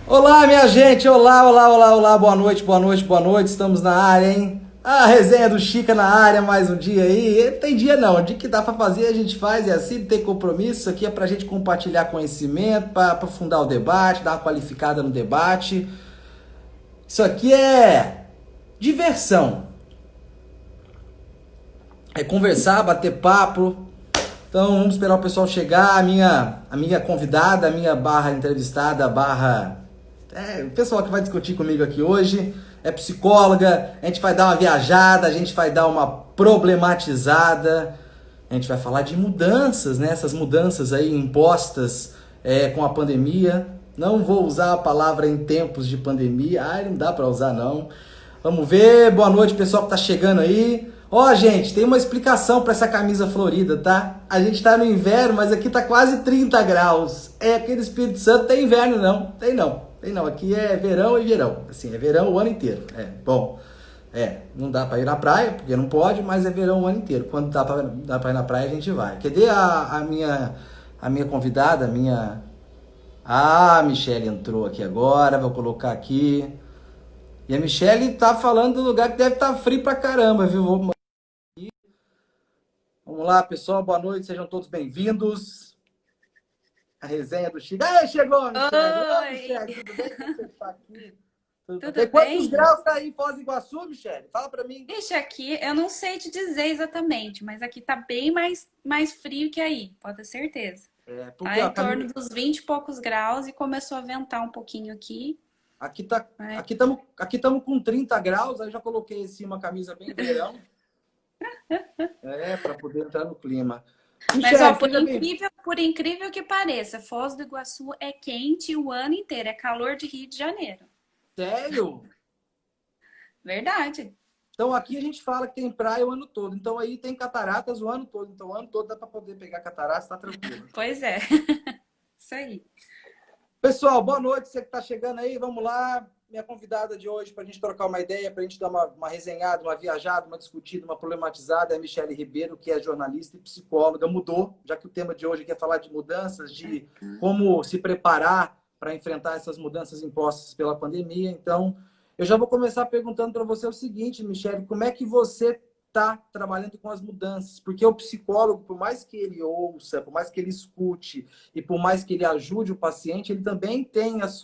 Olá, minha gente! Olá, olá, olá, olá, boa noite, boa noite, boa noite. Estamos na área, hein? A resenha do Chica na área, mais um dia aí. Tem dia não, o dia que dá pra fazer a gente faz, é assim, não tem compromisso. Isso aqui é pra gente compartilhar conhecimento, pra aprofundar o debate, dar uma qualificada no debate. Isso aqui é diversão, é conversar, bater papo. Então vamos esperar o pessoal chegar. A minha convidada, a minha barra entrevistada, barra o pessoal que vai discutir comigo aqui hoje é psicóloga. A gente vai dar uma viajada, a gente vai dar uma problematizada, a gente vai falar de mudanças, né? Essas mudanças aí impostas com a pandemia. Não vou usar a palavra em tempos de pandemia. Ai, não dá pra usar não. Vamos ver. Boa noite, pessoal que tá chegando aí. Ó, gente, tem uma explicação pra essa camisa florida, tá? A gente tá no inverno, mas aqui tá quase 30 graus. Aqui no Espírito Santo tem inverno não. Tem não. Tem não. Aqui é verão e verão. Assim, é verão o ano inteiro. Bom. Não dá pra ir na praia, porque não pode, mas é verão o ano inteiro. Quando dá pra ir na praia, a gente vai. Cadê a minha convidada, a minha... Ah, a Michelle entrou aqui agora, vou colocar aqui. E a Michelle tá falando do lugar que deve estar frio pra caramba, viu? Vamos lá, pessoal, boa noite, sejam todos bem-vindos. A resenha do Chico. Aí, chegou, Michelle. Ô, Oi, Michelle, tudo bem? Como você tá aqui? Tudo tudo bem? Quantos bem? graus tá aí em Foz do Iguaçu, Michelle? Fala pra mim. Ixi, aqui eu não sei te dizer exatamente, mas aqui tá bem mais frio que aí, pode ter certeza. Porque Tá ó, em torno dos 20 e poucos graus e começou a ventar um pouquinho aqui, aqui tá, né? aqui estamos com 30 graus, aí já coloquei em cima uma camisa bem verão, para poder entrar no clima. Mas ó, Michelle, seja bem. por incrível que pareça, Foz do Iguaçu é quente o ano inteiro, é calor de Rio de Janeiro. Sério? Verdade. Então aqui a gente fala que tem praia o ano todo. Então aí tem cataratas o ano todo. Então o ano todo dá para poder pegar cataratas, tá tranquilo. Pois é. Isso aí. Pessoal, boa noite. Você que está chegando aí, vamos lá. Minha convidada de hoje para a gente trocar uma ideia, para a gente dar uma resenhada, uma viajada, uma discutida, uma problematizada é a Michelle Ribeiro, que é jornalista e psicóloga. Mudou, já que o tema de hoje aqui é falar de mudanças, de como se preparar para enfrentar essas mudanças impostas pela pandemia. Então, eu já vou começar perguntando para você o seguinte, Michelle, como é que você está trabalhando com as mudanças? Porque o psicólogo, por mais que ele ouça, por mais que ele escute, e por mais que ele ajude o paciente, ele também tem os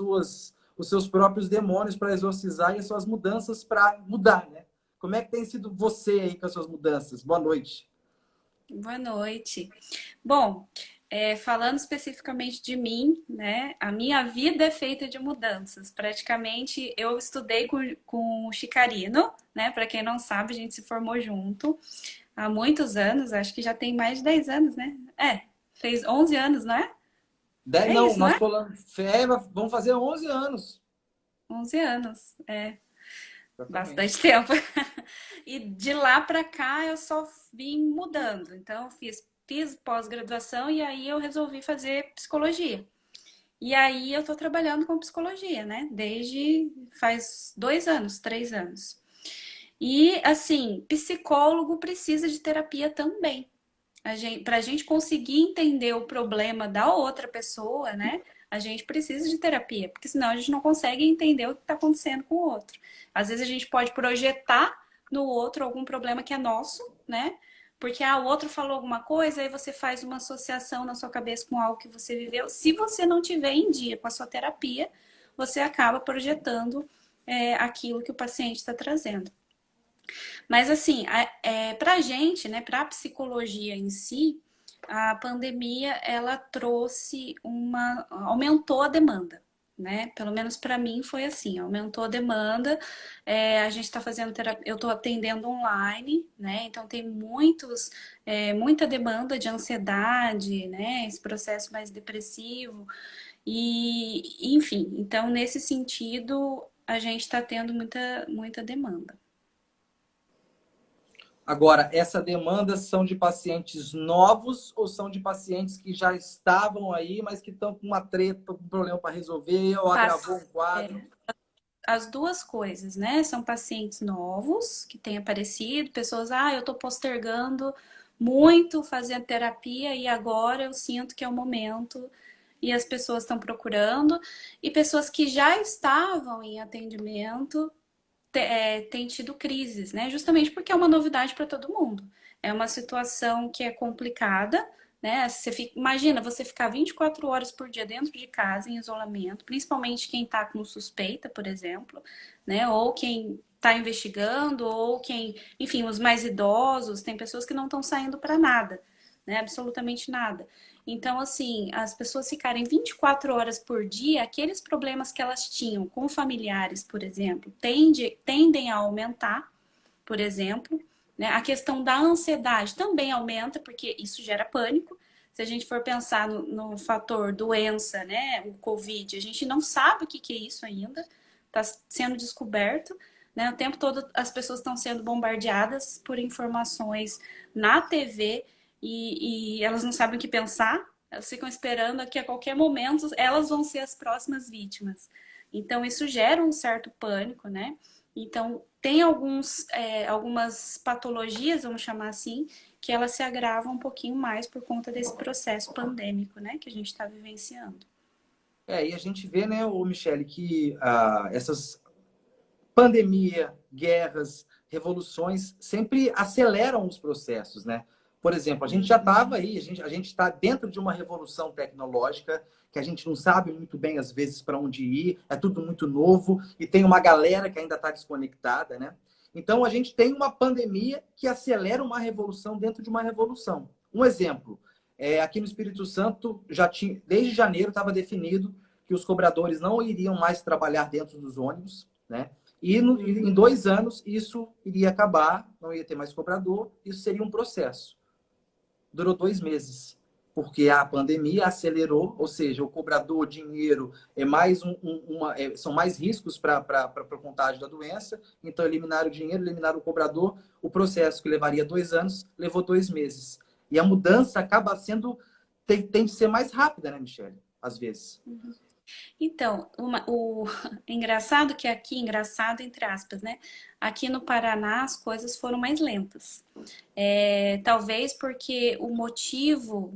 seus próprios demônios para exorcizar e as suas mudanças para mudar, né? Como é que tem sido você aí com as suas mudanças? Boa noite. Boa noite. Bom, falando especificamente de mim, né? A minha vida é feita de mudanças. Praticamente, eu estudei com o Chicarino, né? Para quem não sabe, a gente se formou junto há muitos anos. Acho que já tem mais de 10 anos, né? Fez 11 anos, não é? É Não, isso, não nós é? falamos, vamos fazer 11 anos. 11 anos, bastante Exatamente. tempo. E de lá para cá eu só vim mudando. Então, eu fiz pós-graduação e aí eu resolvi fazer psicologia. E aí eu tô trabalhando com psicologia, né? Desde faz 2 anos, 3 anos. E assim, psicólogo precisa de terapia também. Para a gente conseguir entender o problema da outra pessoa, né? A gente precisa de terapia, porque senão a gente não consegue entender o que está acontecendo com o outro. Às vezes a gente pode projetar no outro algum problema que é nosso, né? Porque o outro falou alguma coisa, aí você faz uma associação na sua cabeça com algo que você viveu. Se você não tiver em dia com a sua terapia, você acaba projetando aquilo que o paciente está trazendo. Mas assim, para a gente, né, para a psicologia em si, a pandemia ela trouxe aumentou a demanda, né? Pelo menos para mim foi assim, aumentou a demanda. A gente está fazendo terapia, eu estou atendendo online, né? Então tem muita demanda de ansiedade, né? Esse processo mais depressivo e, enfim. Então nesse sentido a gente está tendo muita demanda. Agora, essa demanda são de pacientes novos ou são de pacientes que já estavam aí, mas que estão com uma treta, com um problema para resolver ou agravou um quadro? As duas coisas, né? São pacientes novos que têm aparecido, pessoas, eu tô postergando muito fazer a terapia e agora eu sinto que é o momento. e as pessoas estão procurando, e pessoas que já estavam em atendimento têm tido crises, né? Justamente porque é uma novidade para todo mundo. É uma situação que é complicada, né? Imagina você ficar 24 horas por dia dentro de casa, em isolamento, principalmente quem está com suspeita, por exemplo, né? Ou quem está investigando, ou quem, enfim, os mais idosos, tem pessoas que não estão saindo para nada, né? Absolutamente nada. Então, assim, as pessoas ficarem 24 horas por dia, aqueles problemas que elas tinham com familiares, por exemplo, tendem a aumentar, por exemplo. Né? A questão da ansiedade também aumenta, porque isso gera pânico. Se a gente for pensar no fator doença, né, o Covid, a gente não sabe o que é isso ainda, está sendo descoberto. Né? O tempo todo as pessoas estão sendo bombardeadas por informações na TV e elas não sabem o que pensar, elas ficam esperando que a qualquer momento elas vão ser as próximas vítimas. Então, isso gera um certo pânico, né? Então, tem algumas patologias, vamos chamar assim, que elas se agravam um pouquinho mais por conta desse processo pandêmico, né, que a gente está vivenciando. E a gente vê, né, o Michele, que essas pandemia, guerras, revoluções sempre aceleram os processos, né? Por exemplo, a gente já estava aí, a gente está dentro de uma revolução tecnológica que a gente não sabe muito bem, às vezes, para onde ir, é tudo muito novo e tem uma galera que ainda está desconectada, né? Então, a gente tem uma pandemia que acelera uma revolução dentro de uma revolução. Um exemplo, aqui no Espírito Santo, já tinha, desde janeiro estava definido que os cobradores não iriam mais trabalhar dentro dos ônibus, né? E em 2 anos isso iria acabar, não ia ter mais cobrador, isso seria um processo. Durou 2 meses, porque a pandemia acelerou, ou seja, o cobrador, o dinheiro, são mais riscos para o contágio da doença, então eliminaram o dinheiro, eliminaram o cobrador, o processo que levaria 2 anos, levou 2 meses. E a mudança acaba sendo, tem de ser mais rápida, né, Michele? Às vezes. Então, engraçado que aqui, engraçado entre aspas, né? Aqui no Paraná as coisas foram mais lentas. Talvez porque o motivo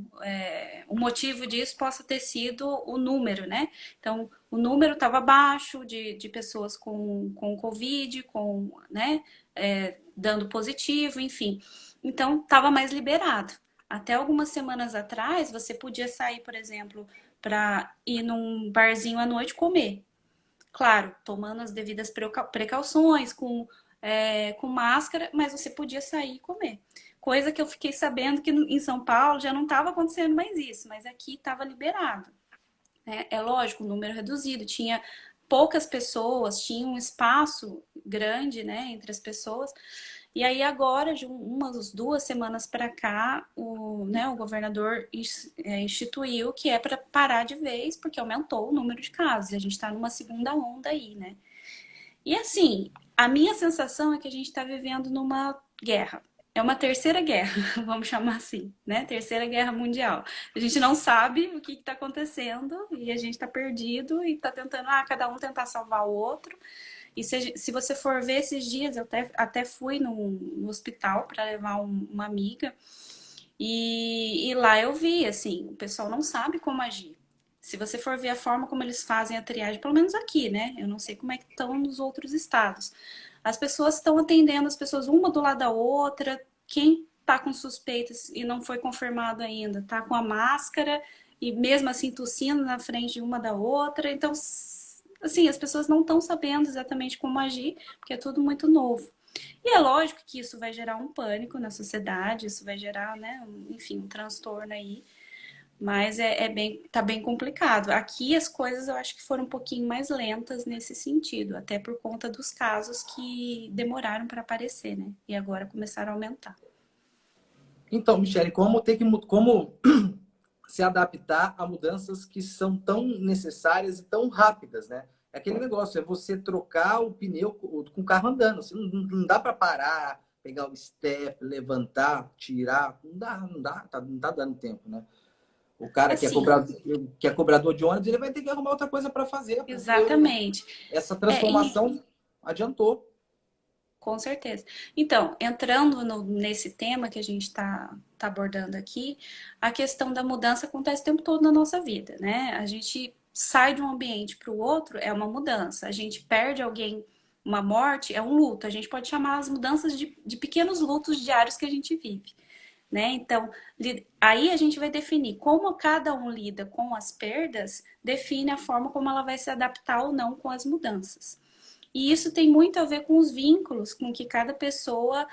disso possa ter sido o número, né? Então, o número estava baixo de pessoas com Covid, né? Dando positivo, enfim. Então, estava mais liberado. Até algumas semanas atrás, você podia sair, por exemplo, para ir num barzinho à noite comer. Claro, tomando as devidas precauções, com máscara, mas você podia sair e comer. Coisa que eu fiquei sabendo que em São Paulo já não estava acontecendo mais isso, mas aqui estava liberado. Né? É lógico, um número reduzido, tinha poucas pessoas, tinha um espaço grande, né, entre as pessoas. E aí agora, de umas 2 semanas para cá, o governador instituiu que é para parar de vez, porque aumentou o número de casos. A gente está numa segunda onda aí, né? E assim, a minha sensação é que a gente está vivendo numa guerra. É uma terceira guerra, vamos chamar assim, né? Terceira guerra mundial. A gente não sabe o que está acontecendo e a gente está perdido e está tentando, cada um tentar salvar o outro. E se você for ver esses dias, eu até fui no hospital para levar uma amiga e lá eu vi, assim, o pessoal não sabe como agir. Se você for ver a forma como eles fazem a triagem, pelo menos aqui, né? Eu não sei como é que estão nos outros estados. As pessoas estão atendendo as pessoas uma do lado da outra. Quem tá com suspeitas e não foi confirmado ainda, tá com a máscara e mesmo assim tossindo na frente de uma da outra. Então, assim, as pessoas não estão sabendo exatamente como agir, porque é tudo muito novo. E é lógico que isso vai gerar um pânico na sociedade, isso vai gerar, né, enfim, um transtorno aí. Mas tá bem complicado. Aqui as coisas eu acho que foram um pouquinho mais lentas nesse sentido, até por conta dos casos que demoraram para aparecer, né? E agora começaram a aumentar. Então, Michele, como se adaptar a mudanças que são tão necessárias e tão rápidas, né? É aquele negócio, é você trocar o pneu com o carro andando. Assim, não dá para parar, pegar o step, levantar, tirar. Não tá dando tempo, né? O cara Assim, que é cobrador de ônibus, ele vai ter que arrumar outra coisa para fazer, porque exatamente. essa É, e transformação adiantou. Com certeza. Então, entrando nesse tema que a gente tá abordando aqui, a questão da mudança acontece o tempo todo na nossa vida, né? A gente sai de um ambiente para o outro, é uma mudança. A gente perde alguém, uma morte, é um luto. A gente pode chamar as mudanças de pequenos lutos diários que a gente vive, né? Então, aí a gente vai definir como cada um lida com as perdas, define a forma como ela vai se adaptar ou não com as mudanças. E isso tem muito a ver com os vínculos com que cada pessoa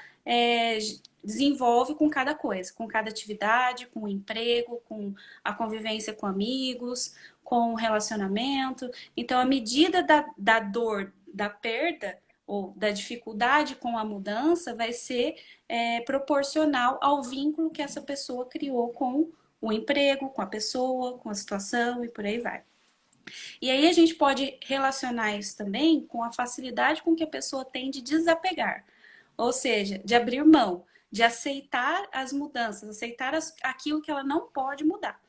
desenvolve com cada coisa, com cada atividade, com o emprego, com a convivência com amigos, com o relacionamento. Então, à medida da dor, da perda ou da dificuldade com a mudança, vai ser proporcional ao vínculo que essa pessoa criou com o emprego, com a pessoa, com a situação e por aí vai. E aí a gente pode relacionar isso também com a facilidade com que a pessoa tem de desapegar, ou seja, de abrir mão, de aceitar as mudanças, aceitar aquilo que ela não pode mudar.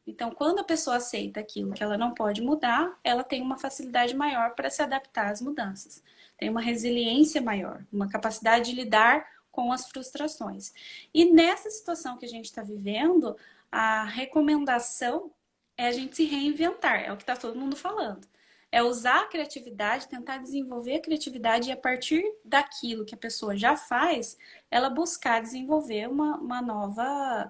Então, quando a pessoa aceita aquilo que ela não pode mudar, ela tem uma facilidade maior para se adaptar às mudanças, tem uma resiliência maior, uma capacidade de lidar com as frustrações. E nessa situação que a gente está vivendo, a recomendação é a gente se reinventar, é o que está todo mundo falando. É usar a criatividade, tentar desenvolver a criatividade e a partir daquilo que a pessoa já faz, ela buscar desenvolver uma nova,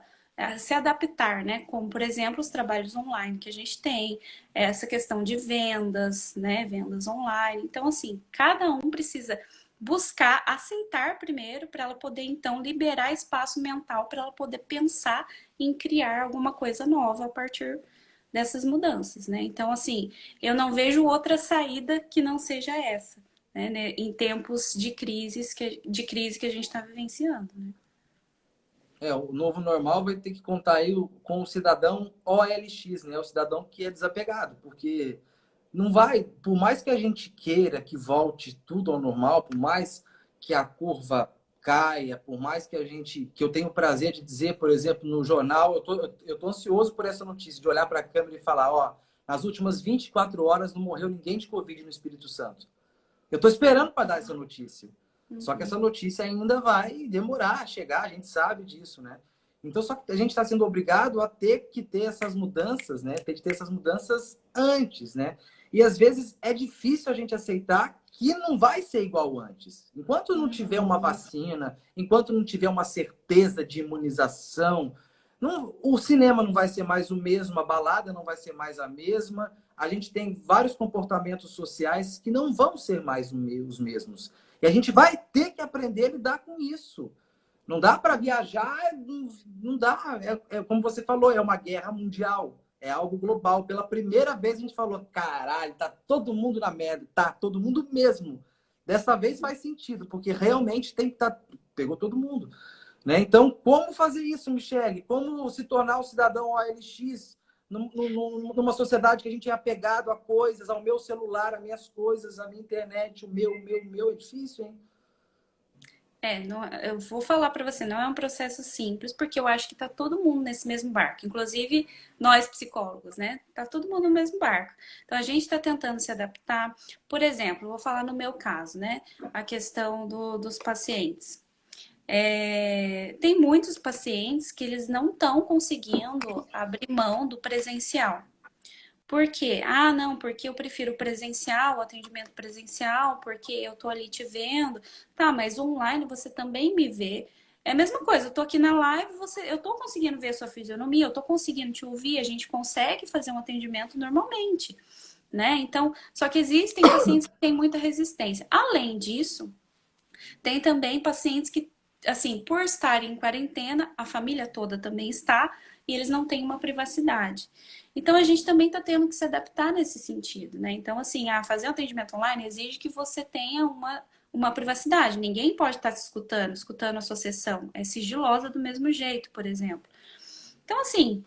se adaptar, né? Como, por exemplo, os trabalhos online que a gente tem, essa questão de vendas, né? Vendas online. Então, assim, cada um precisa buscar aceitar primeiro para ela poder, então, liberar espaço mental para ela poder pensar em criar alguma coisa nova a partir dessas mudanças, né? Então, assim, eu não vejo outra saída que não seja essa, né? Em tempos de crise que a gente está vivenciando, né? O novo normal vai ter que contar aí com o cidadão OLX, né? O cidadão que é desapegado, porque não vai, por mais que a gente queira que volte tudo ao normal, por mais que a curva caia, por mais que eu tenha o prazer de dizer, por exemplo, no jornal, eu tô ansioso por essa notícia, de olhar para a câmera e falar, ó, nas últimas 24 horas não morreu ninguém de Covid no Espírito Santo. Eu estou esperando para dar essa notícia. Só que essa notícia ainda vai demorar a chegar, a gente sabe disso, né? Então, só que a gente está sendo obrigado a ter que ter essas mudanças, né? Ter que ter essas mudanças antes, né? E às vezes é difícil a gente aceitar que não vai ser igual antes. Enquanto não tiver uma vacina, enquanto não tiver uma certeza de imunização, o cinema não vai ser mais o mesmo, a balada não vai ser mais a mesma. A gente tem vários comportamentos sociais que não vão ser mais os mesmos. E a gente vai ter que aprender a lidar com isso. Não dá para viajar, não dá. Como você falou, é uma guerra mundial. É algo global. Pela primeira vez a gente falou, caralho, tá todo mundo na merda. Tá, todo mundo mesmo. Dessa vez faz sentido, porque realmente tem que estar... Pegou todo mundo. Né? Então, como fazer isso, Michele? Como se tornar um cidadão OLX numa sociedade que a gente é apegado a coisas, ao meu celular, às minhas coisas, à minha internet, o meu, é difícil, hein? Não, eu vou falar para você, não é um processo simples, porque eu acho que tá todo mundo nesse mesmo barco, inclusive nós psicólogos, né? Tá todo mundo no mesmo barco. Então a gente está tentando se adaptar. Por exemplo, vou falar no meu caso, né? A questão dos pacientes. Tem muitos pacientes que eles não estão conseguindo abrir mão do presencial. Por quê? Ah, não, porque eu prefiro presencial, atendimento presencial, porque eu tô ali te vendo. Tá, mas online você também me vê. É a mesma coisa, eu tô aqui na live, eu tô conseguindo ver a sua fisionomia, eu tô conseguindo te ouvir, a gente consegue fazer um atendimento normalmente, né? Então, só que existem pacientes que têm muita resistência. Além disso, tem também pacientes que, assim, por estarem em quarentena, a família toda também está, e eles não têm uma privacidade. Então, a gente também está tendo que se adaptar nesse sentido, né? Então, assim, fazer um atendimento online exige que você tenha uma privacidade. Ninguém pode estar te escutando a sua sessão. É sigilosa do mesmo jeito, por exemplo. Então, assim,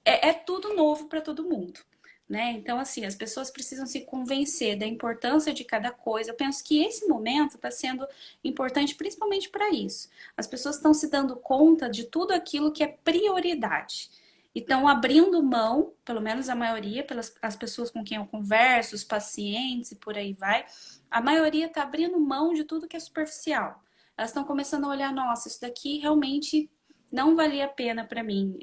é tudo novo para todo mundo. Né? Então, assim, as pessoas precisam se convencer da importância de cada coisa. Eu penso que esse momento está sendo importante principalmente para isso. As pessoas estão se dando conta de tudo aquilo que é prioridade. e estão abrindo mão, pelo menos a maioria, pelas as pessoas com quem eu converso, os pacientes e por aí vai, a maioria está abrindo mão de tudo que é superficial. Elas estão começando a olhar, nossa, isso daqui realmente não valia a pena para mim.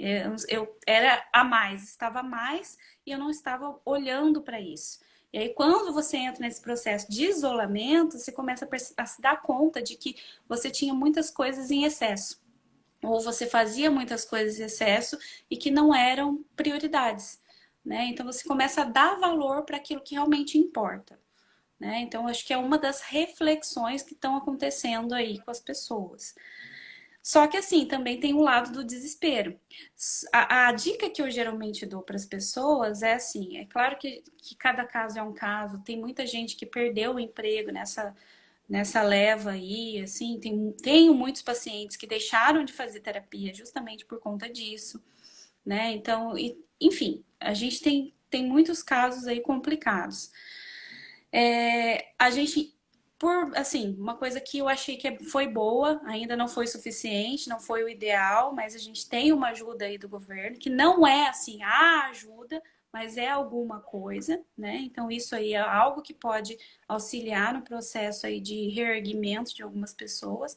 Eu era a mais, estava a mais e eu não estava olhando para isso. E aí, quando você entra nesse processo de isolamento, você começa a se dar conta de que você tinha muitas coisas em excesso. Ou você fazia muitas coisas em excesso e que não eram prioridades, né? Então você começa a dar valor para aquilo que realmente importa, né? Então acho que é uma das reflexões que estão acontecendo aí com as pessoas. Só que assim, também tem o lado do desespero. A dica que eu geralmente dou para as pessoas é assim, é claro que cada caso é um caso, tem muita gente que perdeu o emprego nessa leva aí, assim, tenho muitos pacientes que deixaram de fazer terapia justamente por conta disso, né? Então, enfim, a gente tem muitos casos aí complicados. A gente, assim, uma coisa que eu achei que foi boa, ainda não foi suficiente, não foi o ideal, mas a gente tem uma ajuda aí do governo, que não é assim, a ajuda, mas é alguma coisa, né? Então, isso aí é algo que pode auxiliar no processo aí de reerguimento de algumas pessoas.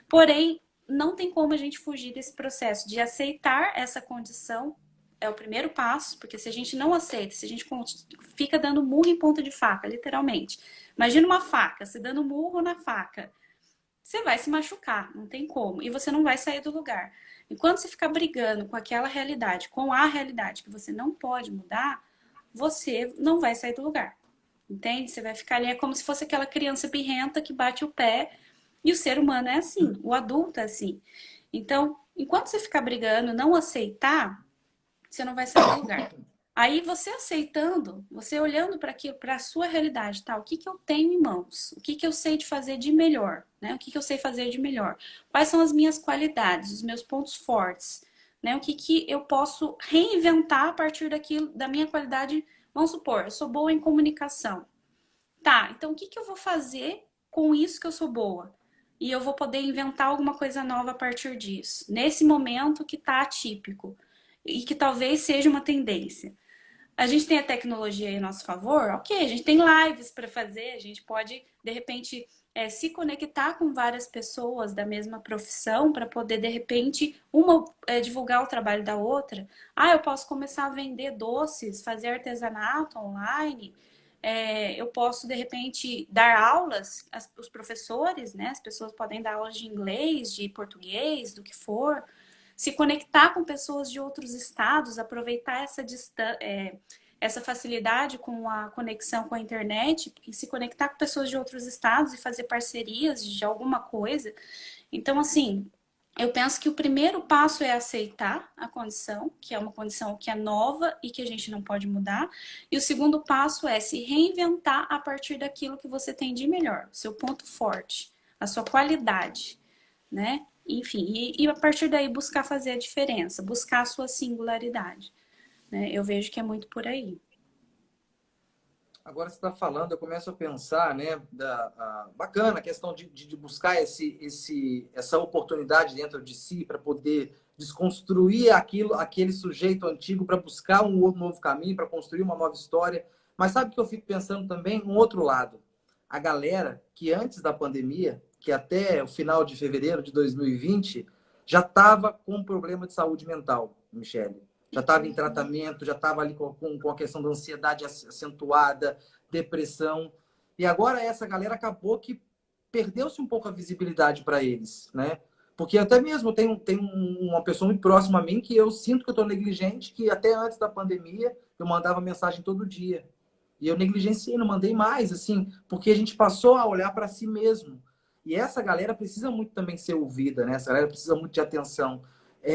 Porém, não tem como a gente fugir desse processo de aceitar essa condição. É o primeiro passo, porque se a gente não aceita, se a gente fica dando murro em ponta de faca, literalmente. Imagina uma faca, você dando murro na faca. Você vai se machucar, não tem como. E você não vai sair do lugar. Enquanto você ficar brigando com aquela realidade, com a realidade que você não pode mudar, você não vai sair do lugar. Entende? Você vai ficar ali, é como se fosse aquela criança birrenta que bate o pé. E o ser humano é assim, o adulto é assim. Então, enquanto você ficar brigando, não aceitar, você não vai sair do lugar. Aí você aceitando, você olhando para aquilo, para a sua realidade, tá? O que eu tenho em mãos? O que eu sei de fazer de melhor, né? O que eu sei fazer de melhor? Quais são as minhas qualidades, os meus pontos fortes, né? O que eu posso reinventar a partir daquilo, da minha qualidade? Vamos supor, eu sou boa em comunicação. Tá, então o que eu vou fazer com isso que eu sou boa? E eu vou poder inventar alguma coisa nova a partir disso. Nesse momento que tá atípico e que talvez seja uma tendência. A gente tem a tecnologia aí a nosso favor, ok, a gente tem lives para fazer, a gente pode, de repente, se conectar com várias pessoas da mesma profissão para poder, de repente, uma divulgar o trabalho da outra. Ah, eu posso começar a vender doces, fazer artesanato online. Eu posso, de repente, dar aulas, os professores, né? As pessoas podem dar aulas de inglês, de português, do que for. Se conectar com pessoas de outros estados, aproveitar essa facilidade com a conexão com a internet e se conectar com pessoas de outros estados e fazer parcerias de alguma coisa. Então, assim, eu penso que o primeiro passo é aceitar a condição, que é uma condição que é nova e que a gente não pode mudar. E o segundo passo é se reinventar a partir daquilo que você tem de melhor, seu ponto forte, a sua qualidade, né? Enfim, e a partir daí buscar fazer a diferença, buscar a sua singularidade, né? Eu vejo que é muito por aí. Agora você está falando, eu começo a pensar, né, bacana a questão de buscar essa oportunidade dentro de si para poder desconstruir aquele sujeito antigo para buscar um novo caminho, para construir uma nova história. Mas sabe que eu fico pensando também um outro lado? A galera que antes da pandemia, que até o final de fevereiro de 2020, já estava com problema de saúde mental, Michele, já estava em tratamento, já estava ali com a questão da ansiedade acentuada, depressão. E agora essa galera acabou que perdeu-se um pouco a visibilidade para eles, né? Porque até mesmo tem uma pessoa muito próxima a mim que eu sinto que eu estou negligente, que até antes da pandemia eu mandava mensagem todo dia. E eu negligenciei, não mandei mais, assim, porque a gente passou a olhar para si mesmo. E essa galera precisa muito também ser ouvida, né? Essa galera precisa muito de atenção.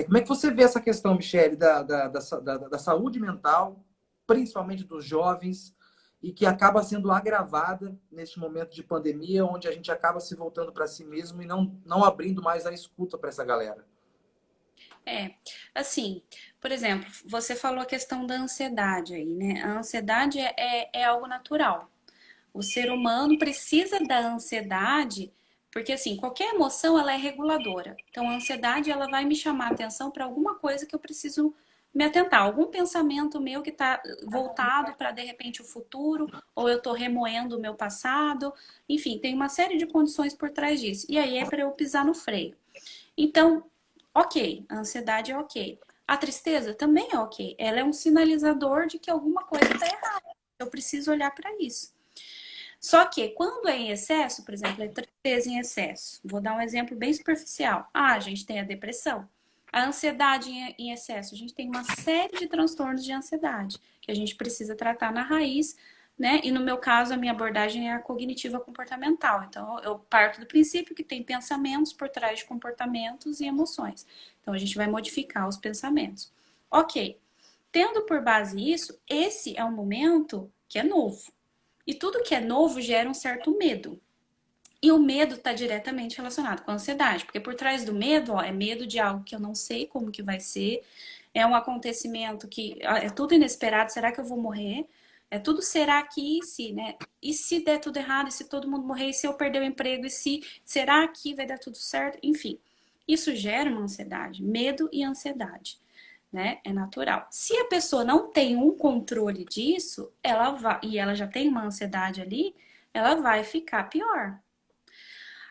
Como é que você vê essa questão, Michele, da saúde mental, principalmente dos jovens, e que acaba sendo agravada neste momento de pandemia, onde a gente acaba se voltando para si mesmo e não abrindo mais a escuta para essa galera? Assim, por exemplo, você falou a questão da ansiedade aí, né? A ansiedade é algo natural. O ser humano precisa da ansiedade, porque assim, qualquer emoção ela é reguladora. Então, a ansiedade ela vai me chamar a atenção para alguma coisa que eu preciso me atentar. Algum pensamento meu que está voltado para, de repente, o futuro, ou eu estou remoendo o meu passado. Enfim, tem uma série de condições por trás disso. E aí é para eu pisar no freio. Então, ok, a ansiedade é ok. A tristeza também é ok. Ela é um sinalizador de que alguma coisa está errada. Eu preciso olhar para isso. Só que quando é em excesso, por exemplo, é tristeza em excesso. Vou dar um exemplo bem superficial. Ah, a gente tem a depressão. A ansiedade em excesso. A gente tem uma série de transtornos de ansiedade que a gente precisa tratar na raiz, né? E no meu caso, a minha abordagem é a cognitiva comportamental. Então, eu parto do princípio que tem pensamentos por trás de comportamentos e emoções. Então, a gente vai modificar os pensamentos. Ok. Tendo por base isso, esse é um momento que é novo. E tudo que é novo gera um certo medo. E o medo está diretamente relacionado com a ansiedade, porque por trás do medo, ó, é medo de algo que eu não sei como que vai ser, é um acontecimento que é tudo inesperado, será que eu vou morrer? É tudo será que e se, né? E se der tudo errado, e se todo mundo morrer, e se eu perder o emprego, e se será que vai dar tudo certo? Enfim, isso gera uma ansiedade, medo e ansiedade, né? É natural. Se a pessoa não tem um controle disso, ela vai, e ela já tem uma ansiedade ali, ela vai ficar pior.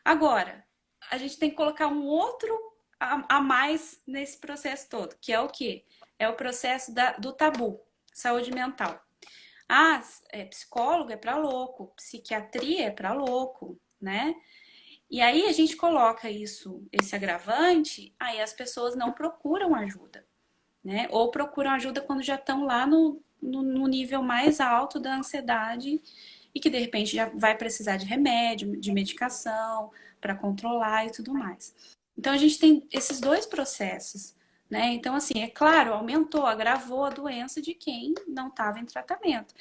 Agora, a gente tem que colocar um outro a mais nesse processo todo, que é o quê? É o processo do tabu, saúde mental. Ah, psicólogo é para louco, psiquiatria é para louco, né? E aí a gente coloca isso, esse agravante, aí as pessoas não procuram ajuda, né? Ou procuram ajuda quando já estão lá no nível mais alto da ansiedade e que de repente já vai precisar de remédio, de medicação para controlar e tudo mais. Então a gente tem esses dois processos, né? Então, assim, é claro, aumentou, agravou a doença de quem não estava em tratamento.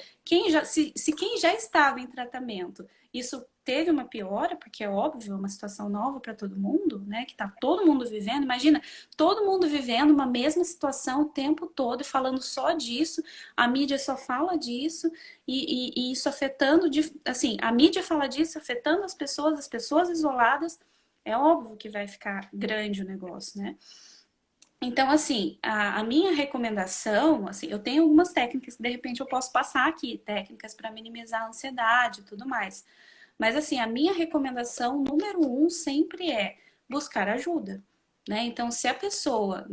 Se quem já estava em tratamento, isso teve uma piora, porque é óbvio, é uma situação nova para todo mundo, né? Que está todo mundo vivendo. Imagina, todo mundo vivendo uma mesma situação o tempo todo e falando só disso, a mídia só fala disso, e isso afetando, assim, a mídia fala disso, afetando as pessoas isoladas, é óbvio que vai ficar grande o negócio, né? Então, assim, a minha recomendação, assim, eu tenho algumas técnicas que de repente eu posso passar aqui, técnicas para minimizar a ansiedade e tudo mais. Mas, assim, a minha recomendação número um sempre é buscar ajuda, né? Então, se a pessoa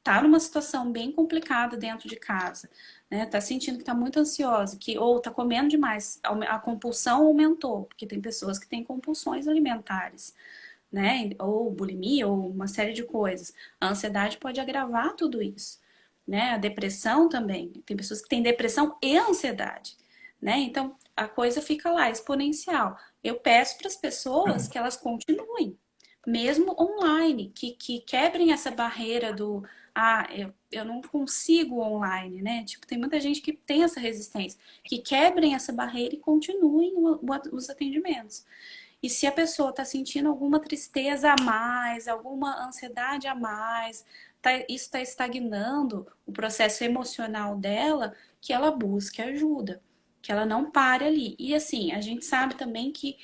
tá numa situação bem complicada dentro de casa, né? Tá sentindo que tá muito ansiosa, ou tá comendo demais, a compulsão aumentou, porque tem pessoas que têm compulsões alimentares, né? Ou bulimia, ou uma série de coisas. A ansiedade pode agravar tudo isso, né? A depressão também. Tem pessoas que têm depressão e ansiedade, né? Então a coisa fica lá exponencial. Eu peço para as pessoas que elas continuem, mesmo online, que quebrem essa barreira do eu não consigo online, né? Tipo, tem muita gente que tem essa resistência, que quebrem essa barreira e continuem os atendimentos. E se a pessoa está sentindo alguma tristeza a mais, alguma ansiedade a mais, isso está estagnando o processo emocional dela, que ela busque ajuda, que ela não pare ali. E assim, a gente sabe também que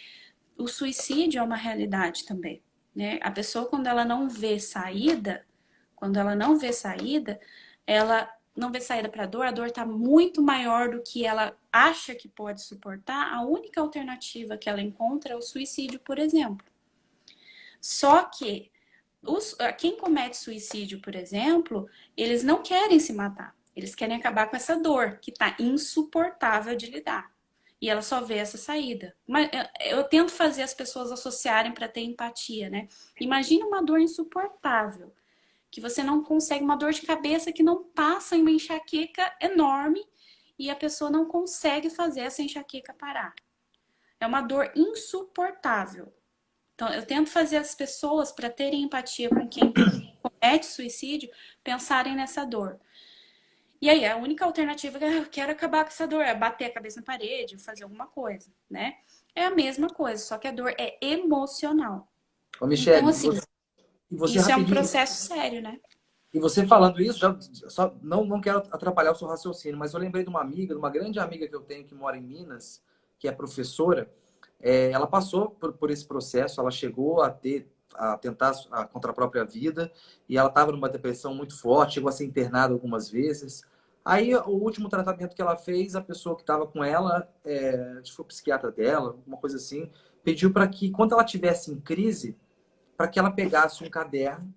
o suicídio é uma realidade também, né? A pessoa, quando ela não vê saída, ela não vê saída para a dor está muito maior do que ela acha que pode suportar, a única alternativa que ela encontra é o suicídio, por exemplo. Só que quem comete suicídio, por exemplo, eles não querem se matar. Eles querem acabar com essa dor que está insuportável de lidar. E ela só vê essa saída. Mas eu tento fazer as pessoas associarem para ter empatia, né? Imagina uma dor insuportável, que você não consegue, uma dor de cabeça que não passa em uma enxaqueca enorme e a pessoa não consegue fazer essa enxaqueca parar. É uma dor insuportável. Então, eu tento fazer as pessoas, para terem empatia com quem comete suicídio, pensarem nessa dor. E aí, a única alternativa é eu quero acabar com essa dor, é bater a cabeça na parede, fazer alguma coisa, né? É a mesma coisa, só que a dor é emocional. Ô, Então, Michele, assim, você isso é um rapidinho, processo sério, né? e você falando isso, já, só, não quero atrapalhar o seu raciocínio, mas eu lembrei de uma amiga, de uma grande amiga que eu tenho que mora em Minas, que é professora. Ela passou por esse processo, ela chegou a ter a tentar contra a própria vida, e ela estava numa depressão muito forte, chegou a ser internada algumas vezes. Aí, o último tratamento que ela fez, a pessoa que estava com ela, acho que foi o psiquiatra dela, alguma coisa assim, pediu para que, quando ela tivesse em crise, para que ela pegasse um caderno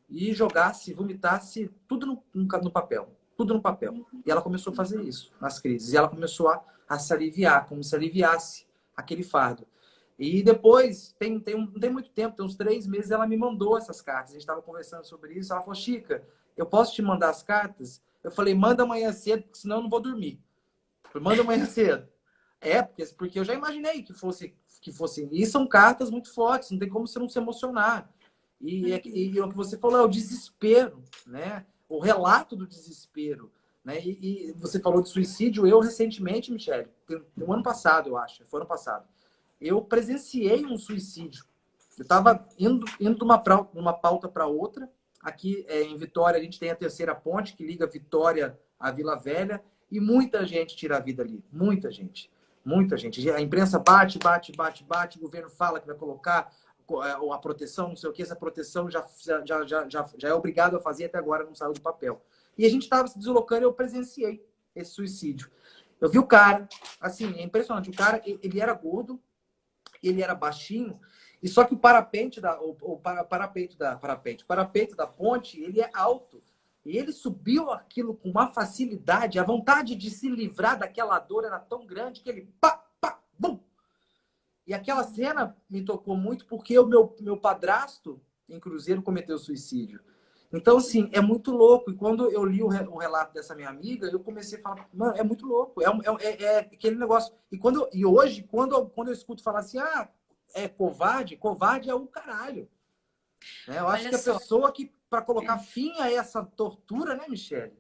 e jogasse, vomitasse tudo no papel. Tudo no papel. E ela começou a fazer isso nas crises. E ela começou a se aliviar, como se aliviasse aquele fardo. E depois, não tem muito tempo, tem uns 3 meses, ela me mandou essas cartas. A gente estava conversando sobre isso. Ela falou, Chica, eu posso te mandar as cartas? Eu falei, manda amanhã cedo, porque senão eu não vou dormir. Eu falei, manda amanhã cedo. Porque eu já imaginei que fosse. E são cartas muito fortes, não tem como você não se emocionar. E o que você falou é o desespero, né? O relato do desespero, né? E você falou de suicídio. Eu, recentemente, Michele, no ano passado, eu acho, foi ano passado, eu presenciei um suicídio. Eu estava indo de uma pauta para outra. Aqui em Vitória, a gente tem a terceira ponte que liga Vitória à Vila Velha, e muita gente tira a vida ali. Muita gente. Muita gente. A imprensa bate, o governo fala que vai colocar a proteção, não sei o que, essa proteção já é obrigado a fazer, até agora não saiu do papel. E a gente estava se deslocando e eu presenciei esse suicídio. Eu vi o cara, assim, é impressionante. O cara, ele era gordo, ele era baixinho, e só que o parapeito da ponte, ele é alto. E ele subiu aquilo com uma facilidade, a vontade de se livrar daquela dor era tão grande que ele bum! E aquela cena me tocou muito porque o meu padrasto em Cruzeiro cometeu suicídio. Então, assim, é muito louco. E quando eu li o relato dessa minha amiga, eu comecei a falar, mano, é muito louco. É aquele negócio. E hoje, quando eu escuto falar assim, é covarde é o caralho. Né? Eu acho Olha que a só. pessoa que, para colocar fim a essa tortura, né, Michele?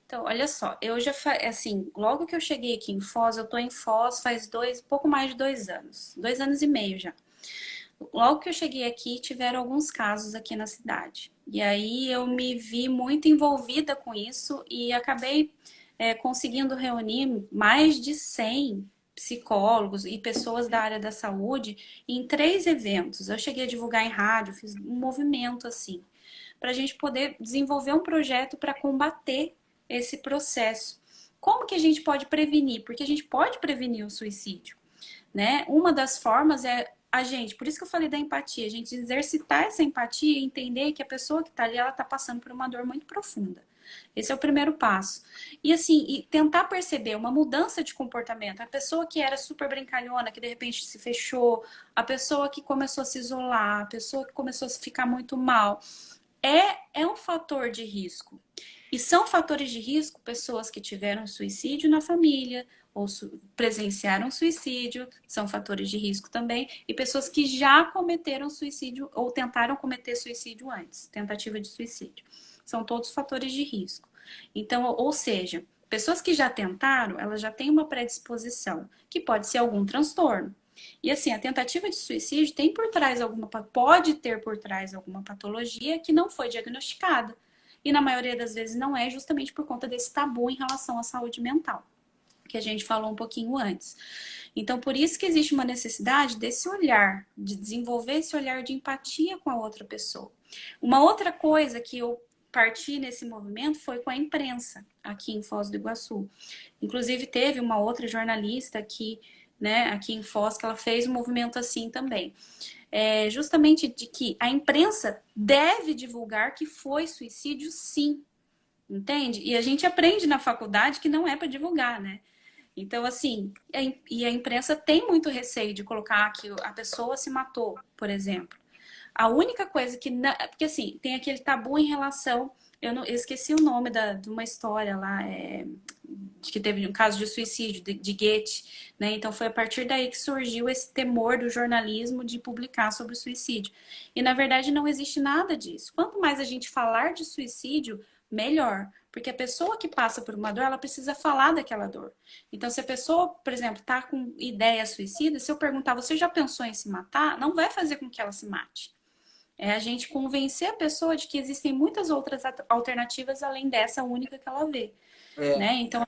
Então, olha só, eu já, assim, logo que eu cheguei aqui em Foz, eu tô em Foz faz pouco mais de 2 anos, 2 anos e meio já. Logo que eu cheguei aqui, tiveram alguns casos aqui na cidade. E aí eu me vi muito envolvida com isso e acabei conseguindo reunir mais de 100 psicólogos e pessoas da área da saúde em 3 eventos. Eu cheguei a divulgar em rádio, fiz um movimento assim, para a gente poder desenvolver um projeto para combater esse processo. Como que a gente pode prevenir? Porque a gente pode prevenir o suicídio, né? Uma das formas é a gente, por isso que eu falei da empatia, a gente exercitar essa empatia e entender que a pessoa que está ali, ela está passando por uma dor muito profunda. Esse é o primeiro passo. E assim, e tentar perceber uma mudança de comportamento. A pessoa que era super brincalhona, que de repente se fechou, a pessoa que começou a se isolar, a pessoa que começou a ficar muito mal, é um fator de risco. E são fatores de risco pessoas que tiveram suicídio na família ou presenciaram suicídio, são fatores de risco também, e pessoas que já cometeram suicídio ou tentaram cometer suicídio antes, tentativa de suicídio. São todos fatores de risco. Então, ou seja, pessoas que já tentaram, elas já têm uma predisposição, que pode ser algum transtorno. E assim, a tentativa de suicídio pode ter por trás alguma patologia que não foi diagnosticada. E na maioria das vezes não é, justamente por conta desse tabu em relação à saúde mental, que a gente falou um pouquinho antes. Então, por isso que existe uma necessidade desse olhar, de desenvolver esse olhar de empatia com a outra pessoa. Uma outra coisa que eu parti nesse movimento foi com a imprensa, aqui em Foz do Iguaçu. Inclusive, teve uma outra jornalista aqui, né, aqui em Foz, que ela fez um movimento assim também. Justamente de que a imprensa deve divulgar que foi suicídio, sim. Entende? E a gente aprende na faculdade que não é para divulgar, né? Então, assim, e a imprensa tem muito receio de colocar que a pessoa se matou, por exemplo. A única coisa que... Porque, assim, tem aquele tabu em relação... Eu esqueci o nome de uma história lá, de que teve um caso de suicídio, de Goethe, né? Então, foi a partir daí que surgiu esse temor do jornalismo de publicar sobre o suicídio. E, na verdade, não existe nada disso. Quanto mais a gente falar de suicídio, melhor. Porque a pessoa que passa por uma dor, ela precisa falar daquela dor. Então, se a pessoa, por exemplo, está com ideia suicida, se eu perguntar, você já pensou em se matar? Não vai fazer com que ela se mate. É a gente convencer a pessoa de que existem muitas outras alternativas além dessa única que ela vê. Né? Então,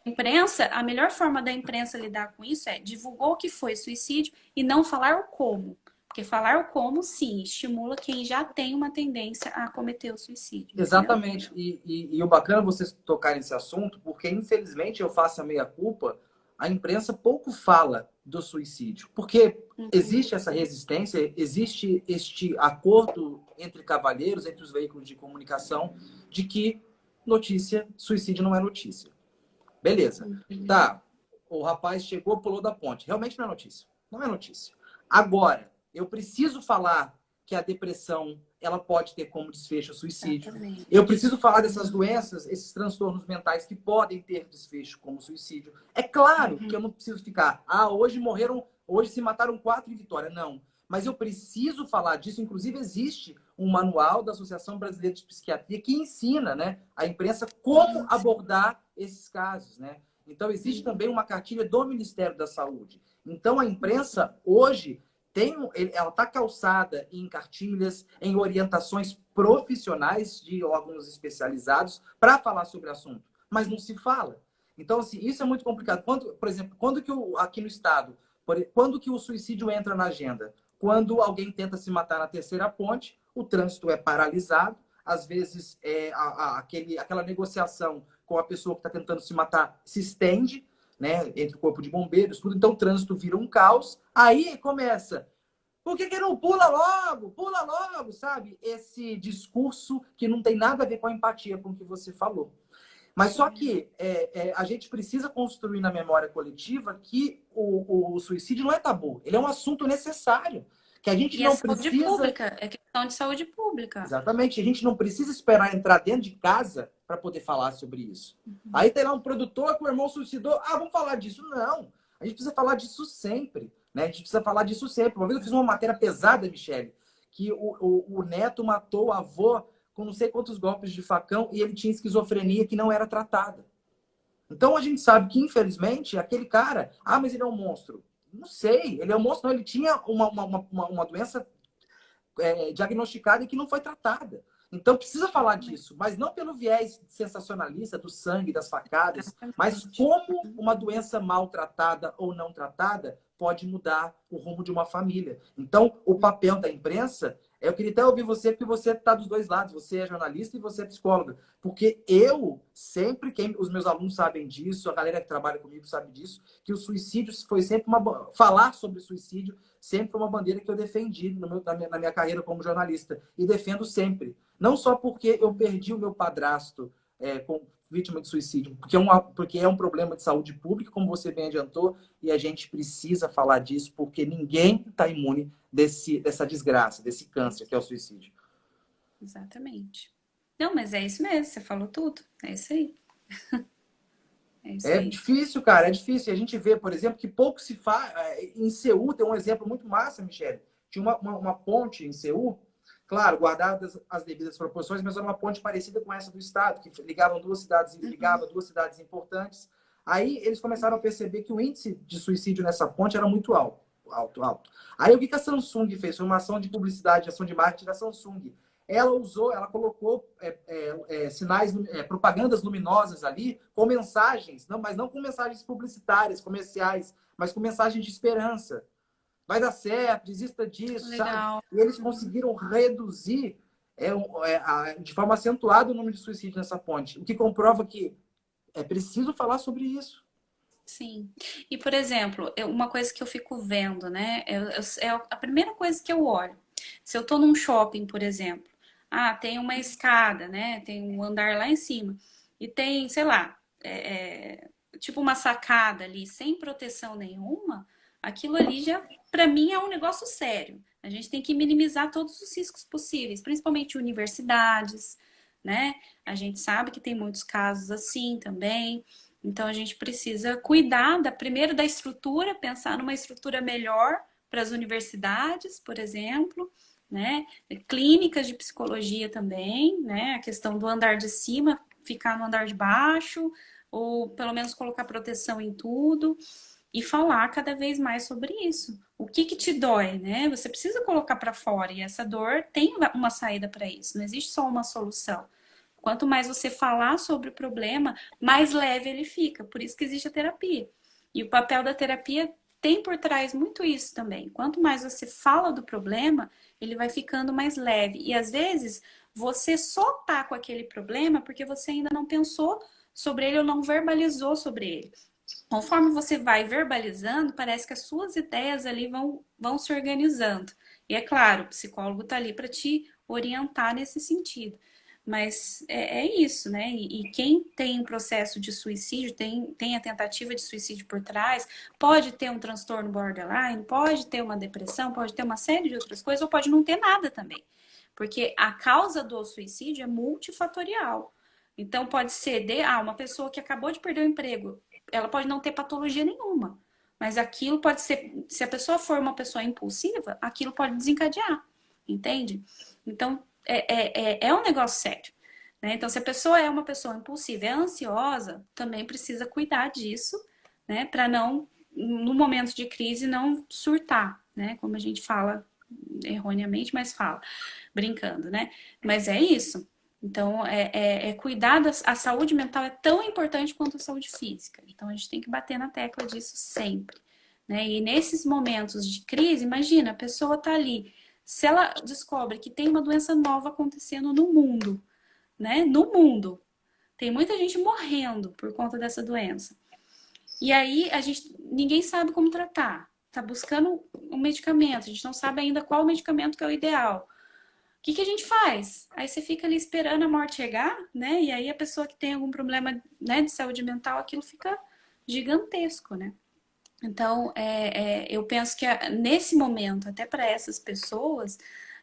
a melhor forma da imprensa lidar com isso é divulgar o que foi suicídio e não falar o como. Porque falar o como, sim, estimula quem já tem uma tendência a cometer o suicídio, entendeu? Exatamente. E o bacana é vocês tocarem nesse assunto, porque infelizmente eu faço a meia-culpa, a imprensa pouco fala do suicídio. Porque Uhum. existe essa resistência, existe este acordo entre cavalheiros, entre os veículos de comunicação, de que notícia, suicídio não é notícia. Beleza. Uhum. Tá. O rapaz chegou, pulou da ponte. Realmente não é notícia. Não é notícia. Agora, eu preciso falar que a depressão ela pode ter como desfecho o suicídio. Eu Exatamente. preciso falar dessas doenças, esses transtornos mentais que podem ter desfecho como suicídio. É claro que Uhum. eu não preciso ficar, hoje morreram, hoje se mataram 4 em Vitória. Não. Mas eu preciso falar disso. Inclusive, existe um manual da Associação Brasileira de Psiquiatria que ensina, né, a imprensa como Sim, sim. abordar esses casos, né? Então, existe Uhum. também uma cartilha do Ministério da Saúde. Então, a Uhum. imprensa, hoje, ela está calçada em cartilhas, em orientações profissionais de órgãos especializados para falar sobre o assunto, mas não se fala. Então, assim, isso é muito complicado. Quando, por exemplo, quando que aqui no estado, quando que o suicídio entra na agenda? Quando alguém tenta se matar na terceira ponte, o trânsito é paralisado, às vezes aquela negociação com a pessoa que está tentando se matar se estende, né, entre o corpo de bombeiros, tudo, então o trânsito vira um caos. Aí começa. Por que não pula logo? Pula logo, sabe? Esse discurso que não tem nada a ver com a empatia com o que você falou. Mas só Sim. que a gente precisa construir na memória coletiva que o suicídio não é tabu. Ele é um assunto necessário. Que a gente E é não saúde precisa. pública, é questão de saúde pública. Exatamente. A gente não precisa esperar entrar dentro de casa para poder falar sobre isso. Aí tem lá um produtor que o irmão suicidou. Vamos falar disso. Não. A gente precisa falar disso sempre. Né? A gente precisa falar disso sempre. Uma vez eu fiz uma matéria pesada, Michele, que o neto matou o avô com não sei quantos golpes de facão e ele tinha esquizofrenia que não era tratada. Então a gente sabe que, infelizmente, aquele cara. Mas ele é um monstro. Não sei. Ele é um monstro. Não, ele tinha uma doença diagnosticada e que não foi tratada. Então precisa falar disso, mas não pelo viés sensacionalista do sangue, das facadas, mas Exatamente. como uma doença maltratada ou não tratada pode mudar o rumo de uma família. Então, o papel da imprensa, eu queria até ouvir você, porque você está dos dois lados, você é jornalista e você é psicóloga. Porque eu sempre, os meus alunos sabem disso, a galera que trabalha comigo sabe disso, que o suicídio foi sempre falar sobre suicídio sempre foi uma bandeira que eu defendi na minha carreira como jornalista. E defendo sempre. Não só porque eu perdi o meu padrasto com vítima de suicídio, porque é um problema de saúde pública, como você bem adiantou, e a gente precisa falar disso, porque ninguém está imune dessa desgraça, desse câncer que é o suicídio. Exatamente. Não, mas é isso mesmo, você falou tudo. É isso aí. É isso É aí. difícil, cara, é difícil. A gente vê, por exemplo, que pouco se faz. Em Seul tem um exemplo muito massa, Michele. Tinha uma ponte em Seul, claro, guardadas as devidas proporções, mas era uma ponte parecida com essa do estado, que Uhum. ligava duas cidades importantes. Aí eles começaram a perceber que o índice de suicídio nessa ponte era muito alto, alto, alto. Aí o que a Samsung fez? Foi uma ação de publicidade, ação de marketing da Samsung. Ela colocou sinais, propagandas luminosas ali, com mensagens, mas não com mensagens publicitárias, comerciais, mas com mensagens de esperança. Vai dar certo, desista disso, sabe? Legal. E eles Uhum. conseguiram reduzir de forma acentuada o número de suicídios nessa ponte, o que comprova que é preciso falar sobre isso. Sim. E, por exemplo, uma coisa que eu fico vendo, né? É a primeira coisa que eu olho. Se eu tô num shopping, por exemplo, tem uma escada, né? Tem um andar lá em cima. E tem, sei lá, tipo uma sacada ali, sem proteção nenhuma, aquilo ali já, pra mim, é um negócio sério. A gente tem que minimizar todos os riscos possíveis, principalmente universidades, né? A gente sabe que tem muitos casos assim também. Então a gente precisa cuidar primeiro da estrutura, pensar numa estrutura melhor para as universidades, por exemplo, né? Clínicas de psicologia também, né? A questão do andar de cima ficar no andar de baixo, ou pelo menos colocar proteção em tudo e falar cada vez mais sobre isso. O que te dói, né? Você precisa colocar para fora e essa dor tem uma saída para isso. Não existe só uma solução. Quanto mais você falar sobre o problema, mais leve ele fica. Por isso que existe a terapia. E o papel da terapia tem por trás muito isso também. Quanto mais você fala do problema, ele vai ficando mais leve. E às vezes você só tá com aquele problema porque você ainda não pensou sobre ele ou não verbalizou sobre ele. Conforme você vai verbalizando, parece que as suas ideias ali vão se organizando. E é claro, o psicólogo está ali para te orientar nesse sentido. Mas é isso, né? E quem tem um processo de suicídio, tem a tentativa de suicídio por trás, pode ter um transtorno borderline, pode ter uma depressão, pode ter uma série de outras coisas, ou pode não ter nada também. Porque a causa do suicídio é multifatorial. Então, pode ser uma pessoa que acabou de perder o emprego, ela pode não ter patologia nenhuma, mas aquilo pode ser, se a pessoa for uma pessoa impulsiva, aquilo pode desencadear, entende? Então, é um negócio sério, né? Então, se a pessoa é uma pessoa impulsiva, é ansiosa, também precisa cuidar disso, né? Para não, no momento de crise, não surtar, né? Como a gente fala erroneamente, mas fala, brincando, né? Mas é isso. Então, cuidar a saúde mental é tão importante quanto a saúde física. Então, a gente tem que bater na tecla disso sempre, né? E nesses momentos de crise, imagina, a pessoa tá ali, se ela descobre que tem uma doença nova acontecendo no mundo, né? No mundo, tem muita gente morrendo por conta dessa doença. E aí, ninguém sabe como tratar. Tá buscando um medicamento, a gente não sabe ainda qual medicamento que é o ideal. O que a gente faz? Aí você fica ali esperando a morte chegar, né? E aí a pessoa que tem algum problema, né, de saúde mental, aquilo fica gigantesco, né? Então, eu penso que nesse momento, até para essas pessoas,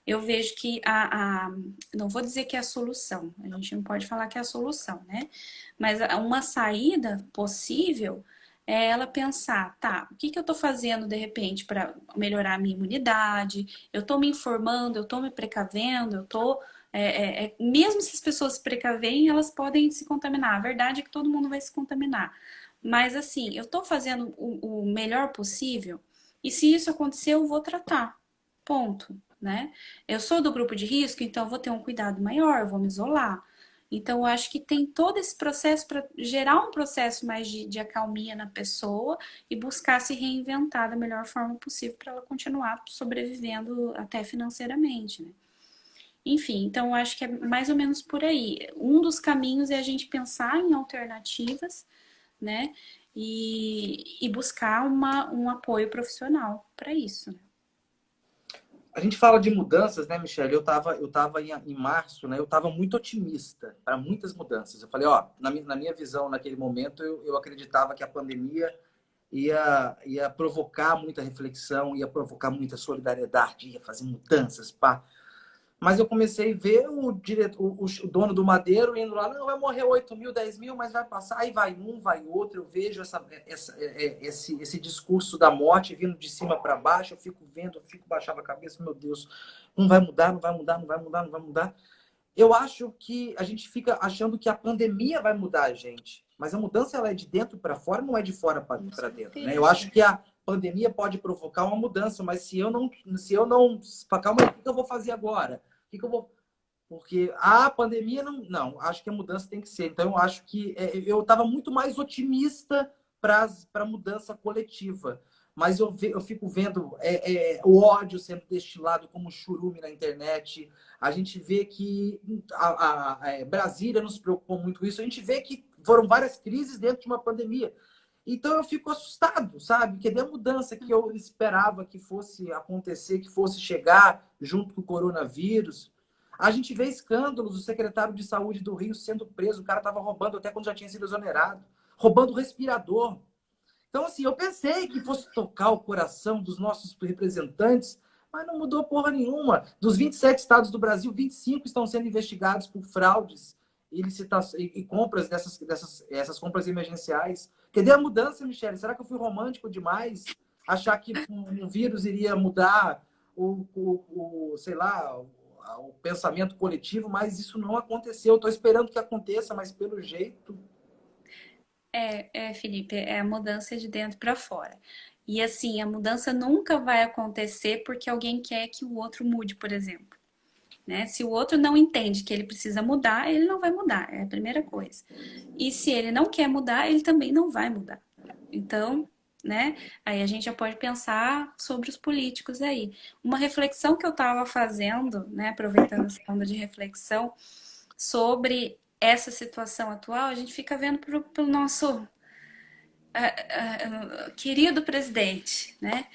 eu vejo que não vou dizer que é a solução, a gente não pode falar que é a solução, né? Mas uma saída possível é ela pensar, tá, o que eu tô fazendo de repente para melhorar a minha imunidade? Eu tô me informando, eu tô me precavendo, eu tô. Mesmo se as pessoas se precaverem, elas podem se contaminar. A verdade é que todo mundo vai se contaminar. Mas assim, eu tô fazendo o melhor possível, e se isso acontecer, eu vou tratar. Ponto, né? Eu sou do grupo de risco, então eu vou ter um cuidado maior, eu vou me isolar. Então, eu acho que tem todo esse processo para gerar um processo mais de acalmia na pessoa e buscar se reinventar da melhor forma possível para ela continuar sobrevivendo até financeiramente, né? Enfim, então eu acho que é mais ou menos por aí. Um dos caminhos é a gente pensar em alternativas, né? E buscar um apoio profissional para isso, né? A gente fala de mudanças, né, Michelle? Eu tava em março, né? Eu tava muito otimista para muitas mudanças. Eu falei, ó, na minha visão, naquele momento, eu acreditava que a pandemia ia provocar muita reflexão, ia provocar muita solidariedade, ia fazer mudanças, pá. Mas eu comecei a ver o dono do Madeiro indo lá, não, vai morrer 8 mil, 10 mil, mas vai passar. Aí vai um, vai outro. Eu vejo esse discurso da morte vindo de cima para baixo. Eu fico vendo, eu fico baixava a cabeça, meu Deus, não vai mudar, não vai mudar, não vai mudar, não vai mudar. Eu acho que a gente fica achando que a pandemia vai mudar a gente. Mas a mudança ela é de dentro para fora, não é de fora para dentro, né? Eu acho que a pandemia pode provocar uma mudança, mas se eu não, calma aí, o que eu vou fazer agora? Que eu vou. Porque a pandemia não, acho que a mudança tem que ser. Então, eu acho que eu estava muito mais otimista para a mudança coletiva. Mas eu fico vendo o ódio sendo destilado como churume na internet. A gente vê que Brasília nos preocupou muito com isso. A gente vê que foram várias crises dentro de uma pandemia. Então eu fico assustado, sabe? Cadê a mudança que eu esperava que fosse acontecer, que fosse chegar junto com o coronavírus? A gente vê escândalos, o secretário de saúde do Rio sendo preso, o cara estava roubando até quando já tinha sido exonerado, roubando respirador. Então, assim, eu pensei que fosse tocar o coração dos nossos representantes, mas não mudou porra nenhuma. Dos 27 estados do Brasil, 25 estão sendo investigados por fraudes e compras essas compras emergenciais. Cadê a mudança, Michele? Será que eu fui romântico demais? Achar que um vírus iria mudar sei lá, o pensamento coletivo, mas isso não aconteceu. Eu estou esperando que aconteça, mas pelo jeito. Felipe, é a mudança de dentro para fora. E assim, a mudança nunca vai acontecer porque alguém quer que o outro mude, por exemplo. Né? Se o outro não entende que ele precisa mudar, ele não vai mudar, é a primeira coisa. E se ele não quer mudar, ele também não vai mudar. Então, né? Aí a gente já pode pensar sobre os políticos aí. Uma reflexão que eu estava fazendo, né, aproveitando essa onda de reflexão sobre essa situação atual, a gente fica vendo para o nosso querido presidente, né?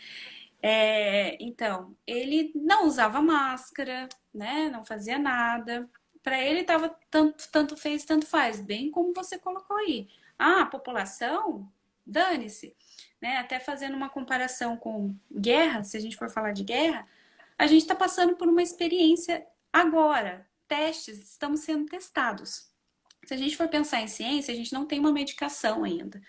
Então, ele não usava máscara, né? Não fazia nada. Para ele estava tanto fez, tanto faz, bem como você colocou aí. Ah, a população, dane-se. Né? Até fazendo uma comparação com guerra, se a gente for falar de guerra, a gente está passando por uma experiência agora. Testes, estamos sendo testados. Se a gente for pensar em ciência, a gente não tem uma medicação ainda.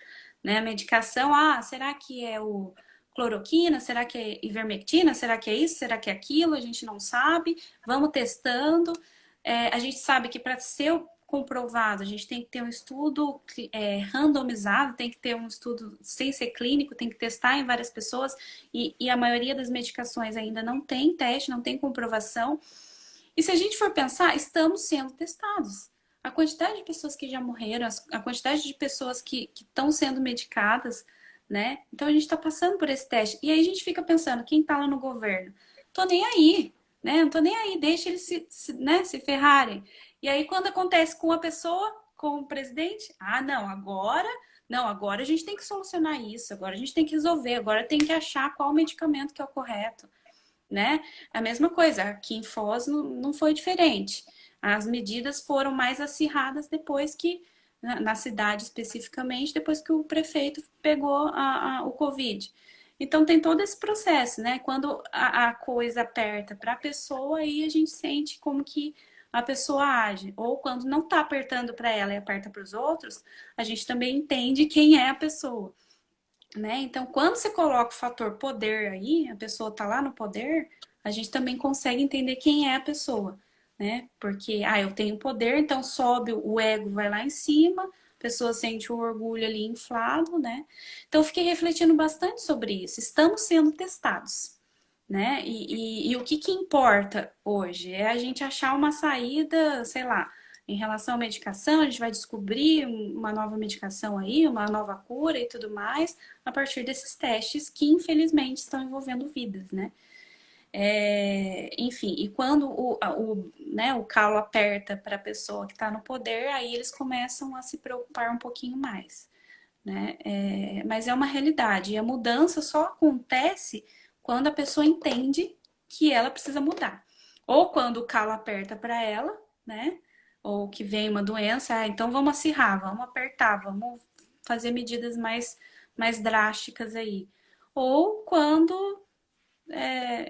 Né? A medicação, será que é o cloroquina? Será que é ivermectina? Será que é isso? Será que é aquilo? A gente não sabe. Vamos testando. A gente sabe que para ser comprovado, a gente tem que ter um estudo randomizado, tem que ter um estudo sem ser clínico, tem que testar em várias pessoas, e a maioria das medicações ainda não tem teste, não tem comprovação. E se a gente for pensar, estamos sendo testados. A quantidade de pessoas que já morreram, a quantidade de pessoas que estão sendo medicadas, né? Então a gente está passando por esse teste. E aí a gente fica pensando, quem está lá no governo? Tô nem aí, né? Não tô nem aí, deixa eles se ferrarem. E aí quando acontece com a pessoa, com o presidente, não, agora a gente tem que solucionar isso, agora a gente tem que resolver, agora tem que achar qual medicamento que é o correto, né? A mesma coisa, aqui em Foz não foi diferente. As medidas foram mais acirradas depois que, na cidade especificamente, depois que o prefeito pegou o Covid. Então tem todo esse processo, né? Quando a coisa aperta para a pessoa, aí a gente sente como que a pessoa age. Ou quando não está apertando para ela e aperta para os outros, a gente também entende quem é a pessoa. Né? Então, quando você coloca o fator poder aí, a pessoa tá lá no poder, a gente também consegue entender quem é a pessoa, né? Porque, eu tenho poder, então sobe o ego, vai lá em cima, a pessoa sente o orgulho ali inflado, né? Então, eu fiquei refletindo bastante sobre isso. Estamos sendo testados, né? E o que importa hoje é a gente achar uma saída, sei lá, em relação à medicação, a gente vai descobrir uma nova medicação aí, uma nova cura e tudo mais, a partir desses testes que, infelizmente, estão envolvendo vidas, né? Enfim, e quando né, o calo aperta para a pessoa que está no poder, aí eles começam a se preocupar um pouquinho mais, né? Mas é uma realidade, e a mudança só acontece quando a pessoa entende que ela precisa mudar. Ou quando o calo aperta para ela, né? Ou que vem uma doença, então vamos acirrar, vamos apertar, vamos fazer medidas mais drásticas aí. Ou quando,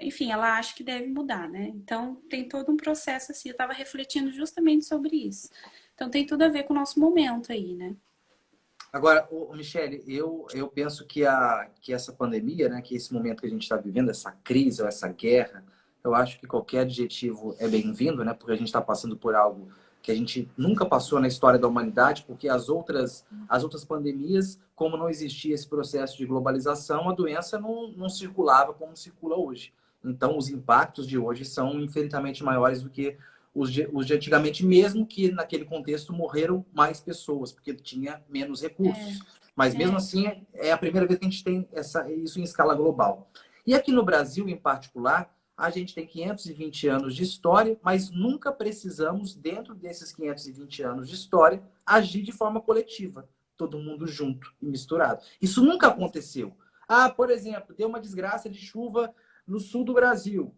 enfim, ela acha que deve mudar, né? Então tem todo um processo assim. Eu estava refletindo justamente sobre isso. Então tem tudo a ver com o nosso momento aí, né? Agora, Michele, eu penso que essa pandemia, né, que esse momento que a gente está vivendo, essa crise ou essa guerra, eu acho que qualquer adjetivo é bem-vindo, né, porque a gente está passando por algo que a gente nunca passou na história da humanidade, porque as outras pandemias, como não existia esse processo de globalização, a doença não circulava como circula hoje. Então, os impactos de hoje são infinitamente maiores do que os de antigamente, mesmo que naquele contexto morreram mais pessoas, porque tinha menos recursos. Mas mesmo assim, é a primeira vez que a gente tem isso em escala global. E aqui no Brasil, em particular, a gente tem 520 anos de história, mas nunca precisamos, dentro desses 520 anos de história, agir de forma coletiva, todo mundo junto e misturado. Isso nunca aconteceu. Por exemplo, deu uma desgraça de chuva no sul do Brasil.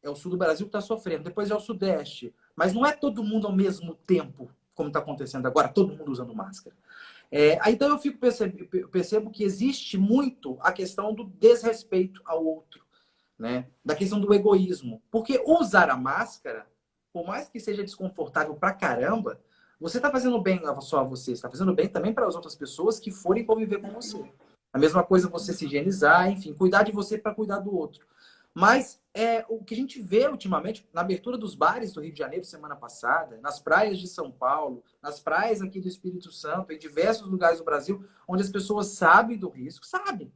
É o sul do Brasil que está sofrendo, depois é o sudeste. Mas não é todo mundo ao mesmo tempo, como está acontecendo agora, todo mundo usando máscara. Então eu percebo que existe muito a questão do desrespeito ao outro, né? Da questão do egoísmo. Porque usar a máscara, por mais que seja desconfortável pra caramba, você está fazendo bem não só a você, está fazendo bem também para as outras pessoas que forem conviver com você. A mesma coisa você se higienizar, enfim, cuidar de você para cuidar do outro. Mas o que a gente vê ultimamente, na abertura dos bares do Rio de Janeiro semana passada, nas praias de São Paulo, nas praias aqui do Espírito Santo, em diversos lugares do Brasil, onde as pessoas sabem do risco, sabem,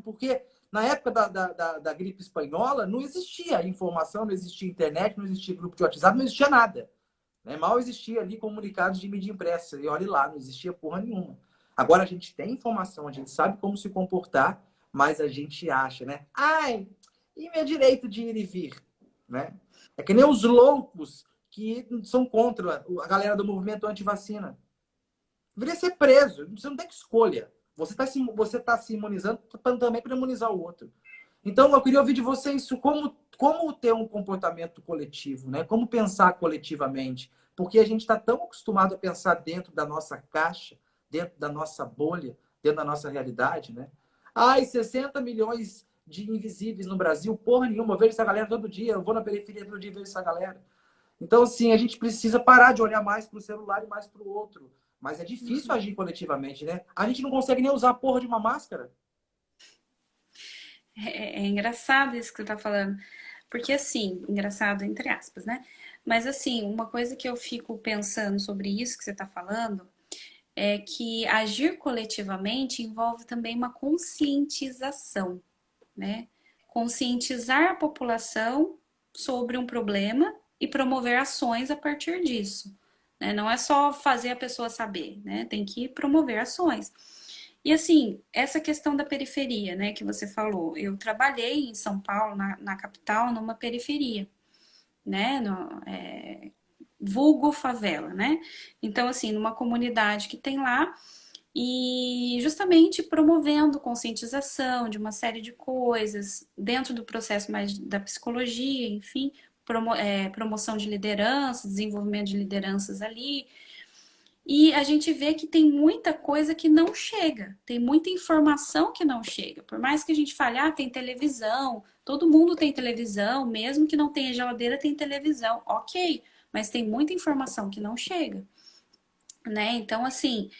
porque na época da gripe espanhola não existia informação, não existia internet, não existia grupo de WhatsApp, não existia nada. Né? Mal existia ali comunicados de mídia impressa. E olha lá, não existia porra nenhuma. Agora a gente tem informação, a gente sabe como se comportar, mas a gente acha, né? Ai, e meu direito de ir e vir, né? É que nem os loucos que são contra a galera do movimento anti-vacina. Deveria ser preso. Você não tem que escolha. Você tá se imunizando também para imunizar o outro. Então, eu queria ouvir de você isso, como ter um comportamento coletivo, né? Como pensar coletivamente. Porque a gente está tão acostumado a pensar dentro da nossa caixa, dentro da nossa bolha, dentro da nossa realidade, né? Ai, 60 milhões de invisíveis no Brasil, porra nenhuma, eu vejo essa galera todo dia, eu vou na periferia todo dia e vejo essa galera. Então, assim, a gente precisa parar de olhar mais para o celular e mais para o outro. Mas é difícil agir coletivamente, né? A gente não consegue nem usar a porra de uma máscara. É engraçado isso que você tá falando. Porque assim, engraçado entre aspas, né? Mas assim, uma coisa que eu fico pensando sobre isso que você tá falando é que agir coletivamente envolve também uma conscientização, né? Conscientizar a população sobre um problema e promover ações a partir disso, né? Não é só fazer a pessoa saber, né? Tem que promover ações. E assim, essa questão da periferia, né, que você falou, eu trabalhei em São Paulo, na capital, numa periferia, né, vulgo favela, né? Então, assim, numa comunidade que tem lá, e justamente promovendo conscientização de uma série de coisas, dentro do processo mais da psicologia, enfim, promoção de liderança, desenvolvimento de lideranças ali, e a gente vê que tem muita coisa que não chega, tem muita informação que não chega. Por mais que a gente fale, tem televisão, todo mundo tem televisão, mesmo que não tenha geladeira, tem televisão, ok, mas tem muita informação que não chega, né? Então, assim,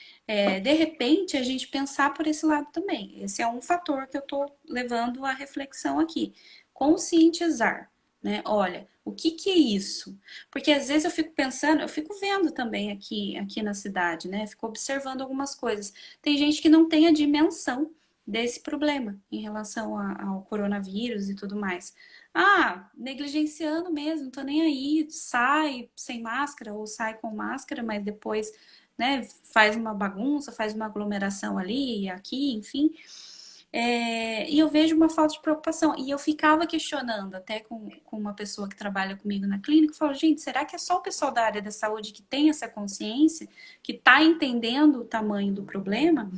de repente, a gente pensar por esse lado também. Esse é um fator que eu tô levando à reflexão aqui. Conscientizar, né? Olha, o que que é isso? Porque às vezes eu fico pensando, eu fico vendo também aqui na cidade, né? Fico observando algumas coisas. Tem gente que não tem a dimensão desse problema em relação ao coronavírus e tudo mais. Negligenciando mesmo, não tô nem aí, sai sem máscara ou sai com máscara, mas depois, né, faz uma bagunça, faz uma aglomeração ali e aqui, enfim. E eu vejo uma falta de preocupação. E eu ficava questionando até com uma pessoa que trabalha comigo na clínica, falou, gente, será que é só o pessoal da área da saúde que tem essa consciência, que está entendendo o tamanho do problema,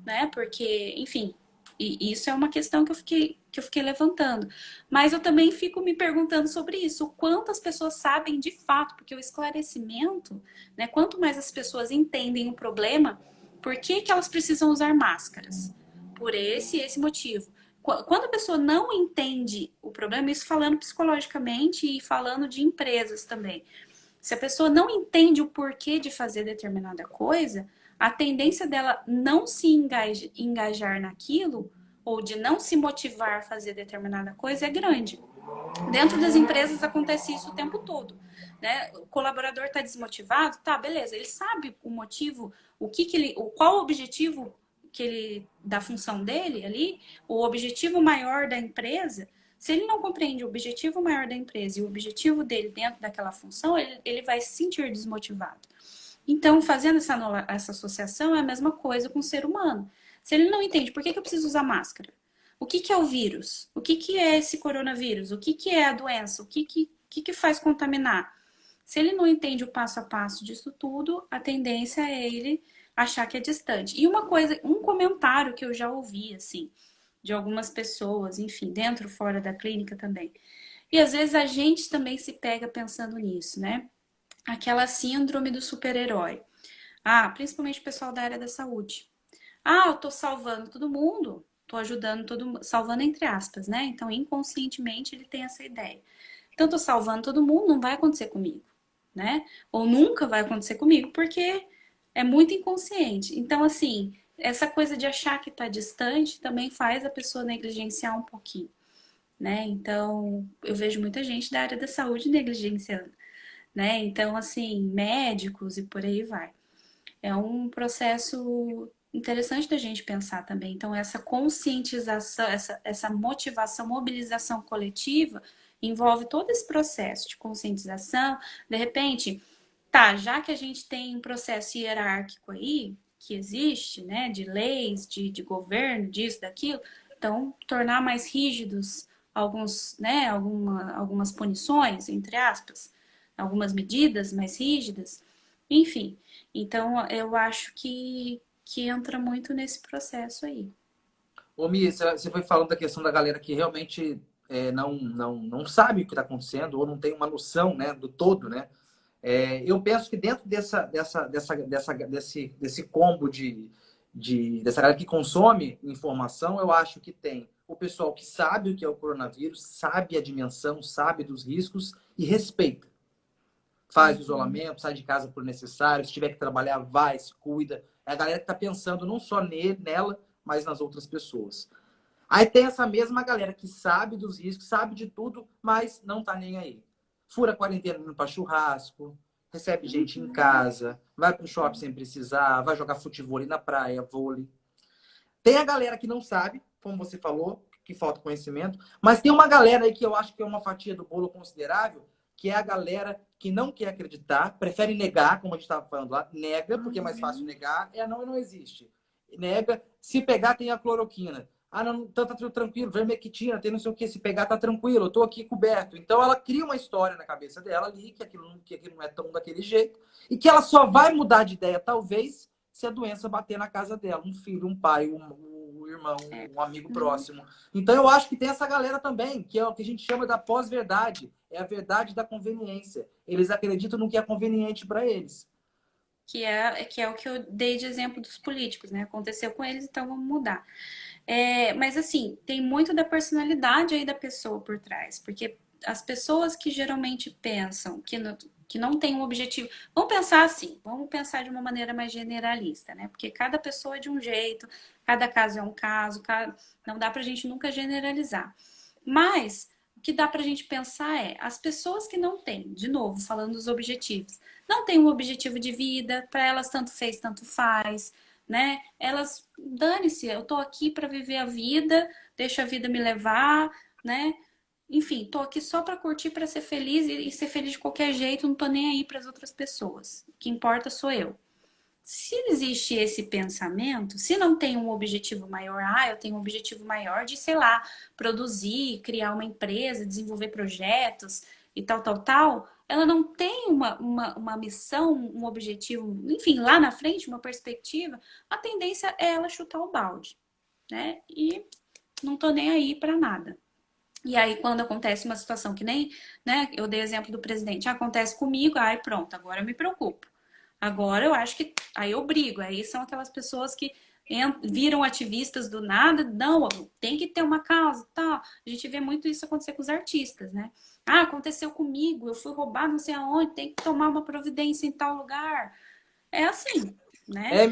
né? Porque, enfim, e isso é uma questão que eu fiquei levantando. Mas eu também fico me perguntando sobre isso, quantas pessoas sabem de fato, porque o esclarecimento, né? Quanto mais as pessoas entendem o problema, por que que elas precisam usar máscaras? Por esse motivo. Quando a pessoa não entende o problema, isso falando psicologicamente e falando de empresas também. Se a pessoa não entende o porquê de fazer determinada coisa, a tendência dela não se engajar naquilo ou de não se motivar a fazer determinada coisa é grande. Dentro das empresas acontece isso o tempo todo, né? O colaborador está desmotivado, tá, beleza, ele sabe o motivo, qual o objetivo que ele da função dele ali, o objetivo maior da empresa. Se ele não compreende o objetivo maior da empresa e o objetivo dele dentro daquela função, ele vai se sentir desmotivado. Então, fazendo essa associação, é a mesma coisa com o ser humano. Se ele não entende por que eu preciso usar máscara, o que é o vírus? O que é esse coronavírus? O que é a doença? O que faz contaminar? Se ele não entende o passo a passo disso tudo, a tendência é ele achar que é distante. E uma coisa, um comentário que eu já ouvi, assim, de algumas pessoas, enfim, dentro e fora da clínica também. E às vezes a gente também se pega pensando nisso, né? Aquela síndrome do super-herói. Principalmente o pessoal da área da saúde. Eu tô salvando todo mundo, tô ajudando todo mundo, salvando entre aspas, né? Então, inconscientemente, ele tem essa ideia. Então, tô salvando todo mundo, não vai acontecer comigo, né? Ou nunca vai acontecer comigo, porque é muito inconsciente. Então, assim, essa coisa de achar que tá distante também faz a pessoa negligenciar um pouquinho, né? Então, eu vejo muita gente da área da saúde negligenciando, né? Então, assim, médicos e por aí vai. É um processo interessante da gente pensar também. Então, essa conscientização, essa motivação, mobilização coletiva envolve todo esse processo de conscientização. De repente, já que a gente tem um processo hierárquico aí, que existe, né, de leis, de governo, disso, daquilo, então tornar mais rígidos alguns, né, algumas punições, entre aspas, algumas medidas mais rígidas, enfim. Então eu acho que entra muito nesse processo aí. Ô, Mi, você foi falando da questão da galera que realmente não sabe o que está acontecendo ou não tem uma noção, né, do todo, né? Eu penso que dentro desse combo dessa galera que consome informação, eu acho que tem o pessoal que sabe o que é o coronavírus, sabe a dimensão, sabe dos riscos e respeita. Faz o Uhum. isolamento, sai de casa por necessário, se tiver que trabalhar, vai, se cuida. É a galera que está pensando não só nela, mas nas outras pessoas. Aí tem essa mesma galera que sabe dos riscos, sabe de tudo, mas não tá nem aí. Fura a quarentena indo para churrasco, recebe gente em Uhum. casa, vai pro shopping sem precisar, vai jogar futebol na praia, vôlei. Tem a galera que não sabe, como você falou, que falta conhecimento, mas tem uma galera aí que eu acho que é uma fatia do bolo considerável, que é a galera que não quer acreditar, prefere negar, como a gente estava falando lá, nega, porque é mais fácil Uhum. negar, não existe. Nega, se pegar tem a cloroquina. Ah, não, então tá tudo tranquilo, vermectina, tem não sei o que, se pegar tá tranquilo, eu tô aqui coberto. Então ela cria uma história na cabeça dela ali, que aquilo não é tão daquele jeito, e que ela só vai mudar de ideia, talvez, se a doença bater na casa dela, um filho, um pai, um irmão, É. um amigo Uhum. próximo. Então eu acho que tem essa galera também, que é o que a gente chama da pós-verdade, é a verdade da conveniência. Eles acreditam no que é conveniente para eles. Que é o que eu dei de exemplo dos políticos, né? Aconteceu com eles, então vamos mudar. Mas assim, tem muito da personalidade aí da pessoa por trás, porque as pessoas que geralmente pensam que não tem um objetivo. Vamos pensar assim, vamos pensar de uma maneira mais generalista, né? Porque cada pessoa é de um jeito, cada caso é um caso, não dá pra gente nunca generalizar. Mas o que dá pra gente pensar é as pessoas que não têm, de novo, falando dos objetivos, não têm um objetivo de vida, para elas tanto fez, tanto faz, né? Elas, dane-se, eu tô aqui para viver a vida, deixa a vida me levar, né? Enfim, tô aqui só para curtir, para ser feliz e ser feliz de qualquer jeito, não tô nem aí para as outras pessoas. O que importa sou eu. Se existe esse pensamento, se não tem um objetivo maior, eu tenho um objetivo maior de, sei lá, produzir, criar uma empresa, desenvolver projetos e tal, tal, tal, ela não tem uma missão, um objetivo, enfim, lá na frente, uma perspectiva, a tendência é ela chutar o balde, né? E não tô nem aí para nada. E aí, quando acontece uma situação que nem, né, eu dei o exemplo do presidente, acontece comigo, ai, pronto, agora eu me preocupo. Agora eu acho que aí eu brigo. Aí são aquelas pessoas que viram ativistas do nada, não, tem que ter uma causa, tal. A gente vê muito isso acontecer com os artistas, né? Ah, aconteceu comigo, eu fui roubado não sei aonde, tem que tomar uma providência em tal lugar. É assim, né?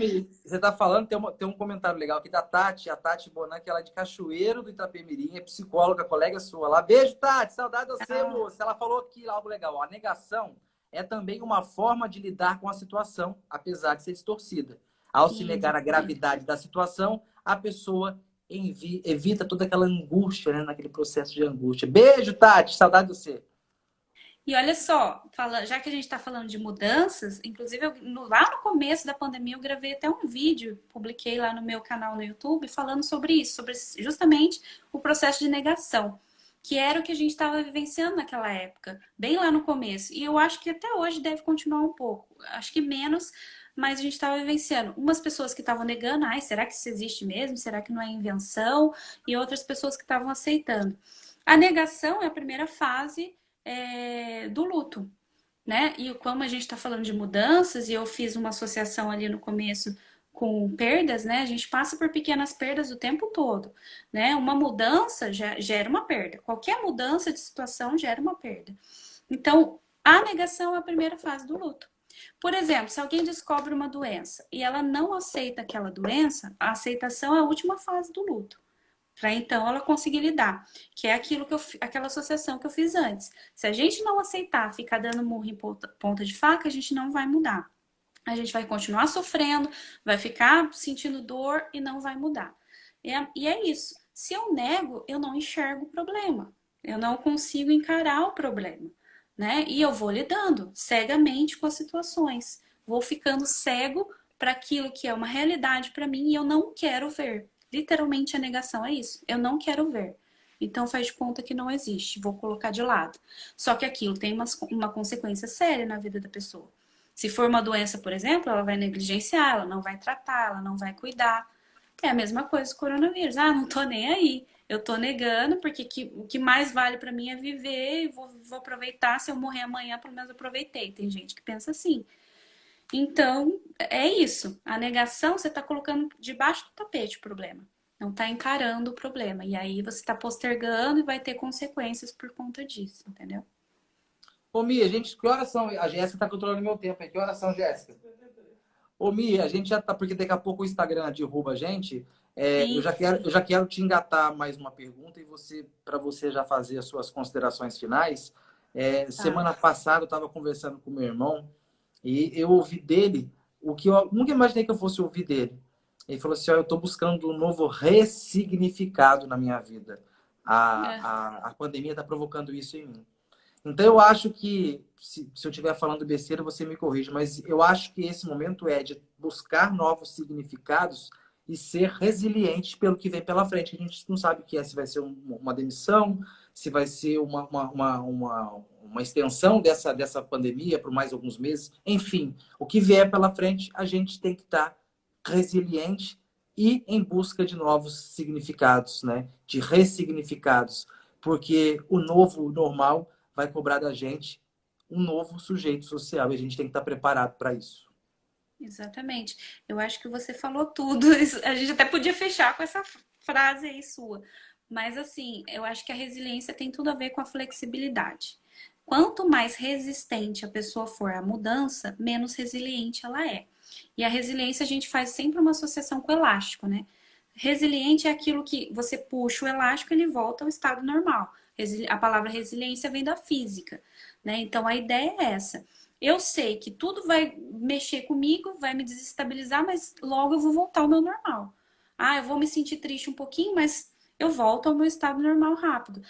Você tá falando, tem um comentário legal aqui da Tati, a Tati Bonan, que ela é de Cachoeiro do Itapemirim, é psicóloga, colega sua lá. Beijo, Tati, saudade de você, Ah, moça. Ela falou aqui algo legal. Ó, a negação é também uma forma de lidar com a situação, apesar de ser distorcida. Ao se negar a exatamente. gravidade da situação, a pessoa evita toda aquela angústia, né, naquele processo de angústia. Beijo, Tati, saudade de você. E olha só, já que a gente está falando de mudanças, inclusive lá no começo da pandemia eu gravei até um vídeo, publiquei lá no meu canal no YouTube, falando sobre isso, sobre justamente o processo de negação, que era o que a gente estava vivenciando naquela época, bem lá no começo. E eu acho que até hoje deve continuar um pouco, acho que menos, mas a gente estava vivenciando. Umas pessoas que estavam negando, ai, será que isso existe mesmo? Será que não é invenção? E outras pessoas que estavam aceitando. A negação é a primeira fase do luto, né? E como a gente está falando de mudanças, e eu fiz uma associação ali no começo com perdas, né? A gente passa por pequenas perdas o tempo todo, né? Uma mudança já gera uma perda. Qualquer mudança de situação gera uma perda. Então, a negação é a primeira fase do luto. Por exemplo, se alguém descobre uma doença e ela não aceita aquela doença, a aceitação é a última fase do luto para então ela conseguir lidar, que é aquilo aquela associação que eu fiz antes. Se a gente não aceitar ficar dando murro em ponta de faca, a gente não vai mudar. A gente vai continuar sofrendo, vai ficar sentindo dor e não vai mudar. E é isso. Se eu nego, eu não enxergo o problema. Eu não consigo encarar o problema, né? E eu vou lidando cegamente com as situações. Vou ficando cego para aquilo que é uma realidade para mim e eu não quero ver. Literalmente a negação é isso. Eu não quero ver. Então faz de conta que não existe. Vou colocar de lado. Só que aquilo tem uma consequência séria na vida da pessoa. Se for uma doença, por exemplo, ela vai negligenciar, ela não vai tratar, ela não vai cuidar. É a mesma coisa com o coronavírus. Ah, não tô nem aí. Eu tô negando porque o que mais vale para mim é viver e vou aproveitar. Se eu morrer amanhã, pelo menos aproveitei. Tem gente que pensa assim. Então, é isso. A negação, você está colocando debaixo do tapete o problema. Não está encarando o problema. E aí você está postergando e vai ter consequências por conta disso, entendeu? Ô, Mia, gente, que horas são? A Jéssica tá controlando meu tempo aí. Que horas são, Jéssica? Ô, Mia, a gente já tá, porque daqui a pouco o Instagram derruba a gente. Sim, Eu já quero te engatar mais uma pergunta e para você já fazer as suas considerações finais. tá. Semana passada eu estava conversando com meu irmão e eu ouvi dele o que eu nunca imaginei que eu fosse ouvir dele. Ele falou assim: ó, eu estou buscando um novo ressignificado na minha vida. É, A pandemia está provocando isso em mim. Então, eu acho que, se eu estiver falando besteira, você me corrige, mas eu acho que esse momento é de buscar novos significados e ser resiliente pelo que vem pela frente. A gente não sabe o que é, se vai ser uma demissão, se vai ser uma extensão dessa pandemia por mais alguns meses. Enfim, o que vier pela frente, a gente tem que estar resiliente e em busca de novos significados, né? De ressignificados, porque o novo normal vai cobrar da gente um novo sujeito social e a gente tem que estar preparado para isso. exatamente. Eu acho que você falou tudo. A gente até podia fechar com essa frase aí sua. Mas assim, eu acho que a resiliência tem tudo a ver com a flexibilidade. Quanto mais resistente a pessoa for à mudança, menos resiliente ela é. E a resiliência a gente faz sempre uma associação com o elástico, né? Resiliente é aquilo que você puxa o elástico e ele volta ao estado normal. A palavra resiliência vem da física, né? Então a ideia é essa. Eu sei que tudo vai mexer comigo, vai me desestabilizar, mas logo eu vou voltar ao meu normal. Ah, eu vou me sentir triste um pouquinho, mas eu volto ao meu estado normal rápido.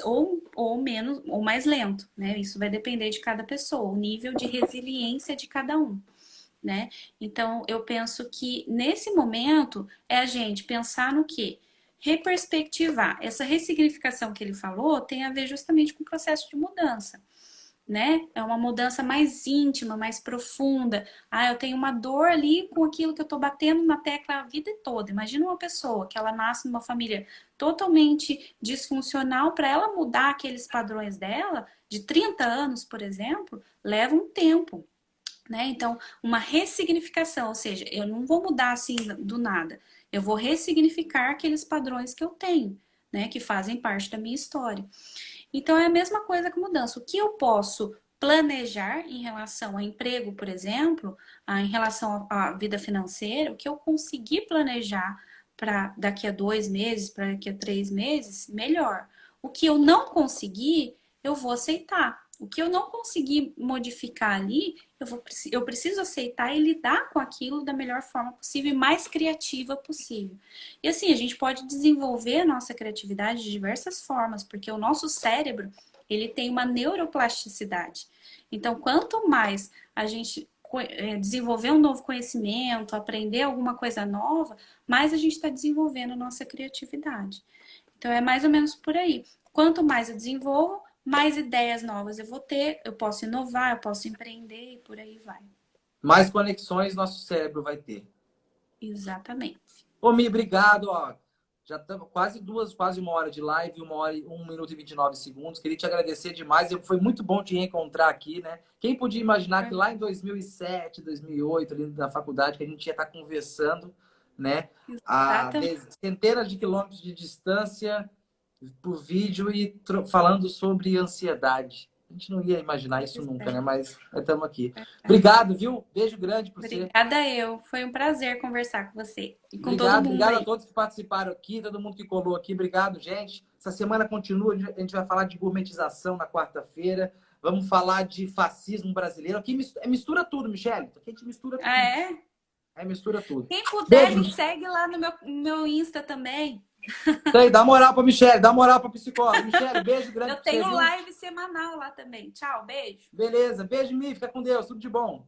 Ou menos, ou mais lento, né? Isso vai depender de cada pessoa, o nível de resiliência de cada um, né? Então, eu penso que nesse momento é a gente pensar no quê? Reperspectivar. Essa ressignificação que ele falou tem a ver justamente com o processo de mudança, né? É uma mudança mais íntima, mais profunda. Ah, eu tenho uma dor ali com aquilo que eu tô batendo na tecla a vida toda. Imagina uma pessoa que ela nasce numa família totalmente disfuncional, para ela mudar aqueles padrões dela, de 30 anos, por exemplo, leva um tempo. Né? Então, uma ressignificação, ou seja, eu não vou mudar assim do nada, eu vou ressignificar aqueles padrões que eu tenho, né? Que fazem parte da minha história. Então, é a mesma coisa com mudança. O que eu posso planejar em relação a emprego, por exemplo, em relação à vida financeira, o que eu conseguir planejar para daqui a 2 meses, para daqui a 3 meses, melhor. O que eu não conseguir, eu vou aceitar. O que eu não conseguir modificar ali, eu preciso aceitar e lidar com aquilo da melhor forma possível e mais criativa possível. E assim, a gente pode desenvolver a nossa criatividade de diversas formas, porque o nosso cérebro, ele tem uma neuroplasticidade. Então, quanto mais a gente desenvolver um novo conhecimento, aprender alguma coisa nova, mais a gente está desenvolvendo a nossa criatividade. Então, é mais ou menos por aí. Quanto mais eu desenvolvo, mais ideias novas eu vou ter, eu posso inovar, eu posso empreender e por aí vai. Mais conexões nosso cérebro vai ter. Exatamente. Ô, Mi, obrigado. Ó. Já estamos quase 1 hora de live, 1 hora, 1 minuto e 29 segundos. Queria te agradecer demais. Foi muito bom te reencontrar aqui, né? Quem podia imaginar que lá em 2007, 2008, ali na faculdade, que a gente ia estar conversando, né? A Exatamente. centenas de quilômetros de distância por vídeo e falando sobre ansiedade. A gente não ia imaginar isso nunca, né? Mas estamos aqui. Obrigado, viu? Beijo grande para você. Obrigada eu. Foi um prazer conversar com você e com todo Obrigado, mundo obrigado a aí. todos que participaram aqui, todo mundo que colou aqui. Obrigado, gente. Essa semana continua, a gente vai falar de gourmetização na quarta-feira. Vamos falar de fascismo brasileiro. Aqui mistura tudo, Michele. Aqui a gente mistura Ah, tudo. é? Mistura tudo. Quem puder, me Beijo. segue lá no meu Insta também. Aí, dá moral pra Michele, dá moral pra psicóloga. Michele, beijo grande Eu pra você, tenho viu? live semanal lá também. Tchau, beijo. Beleza. Beijo, Mi. Fica com Deus. Tudo de bom.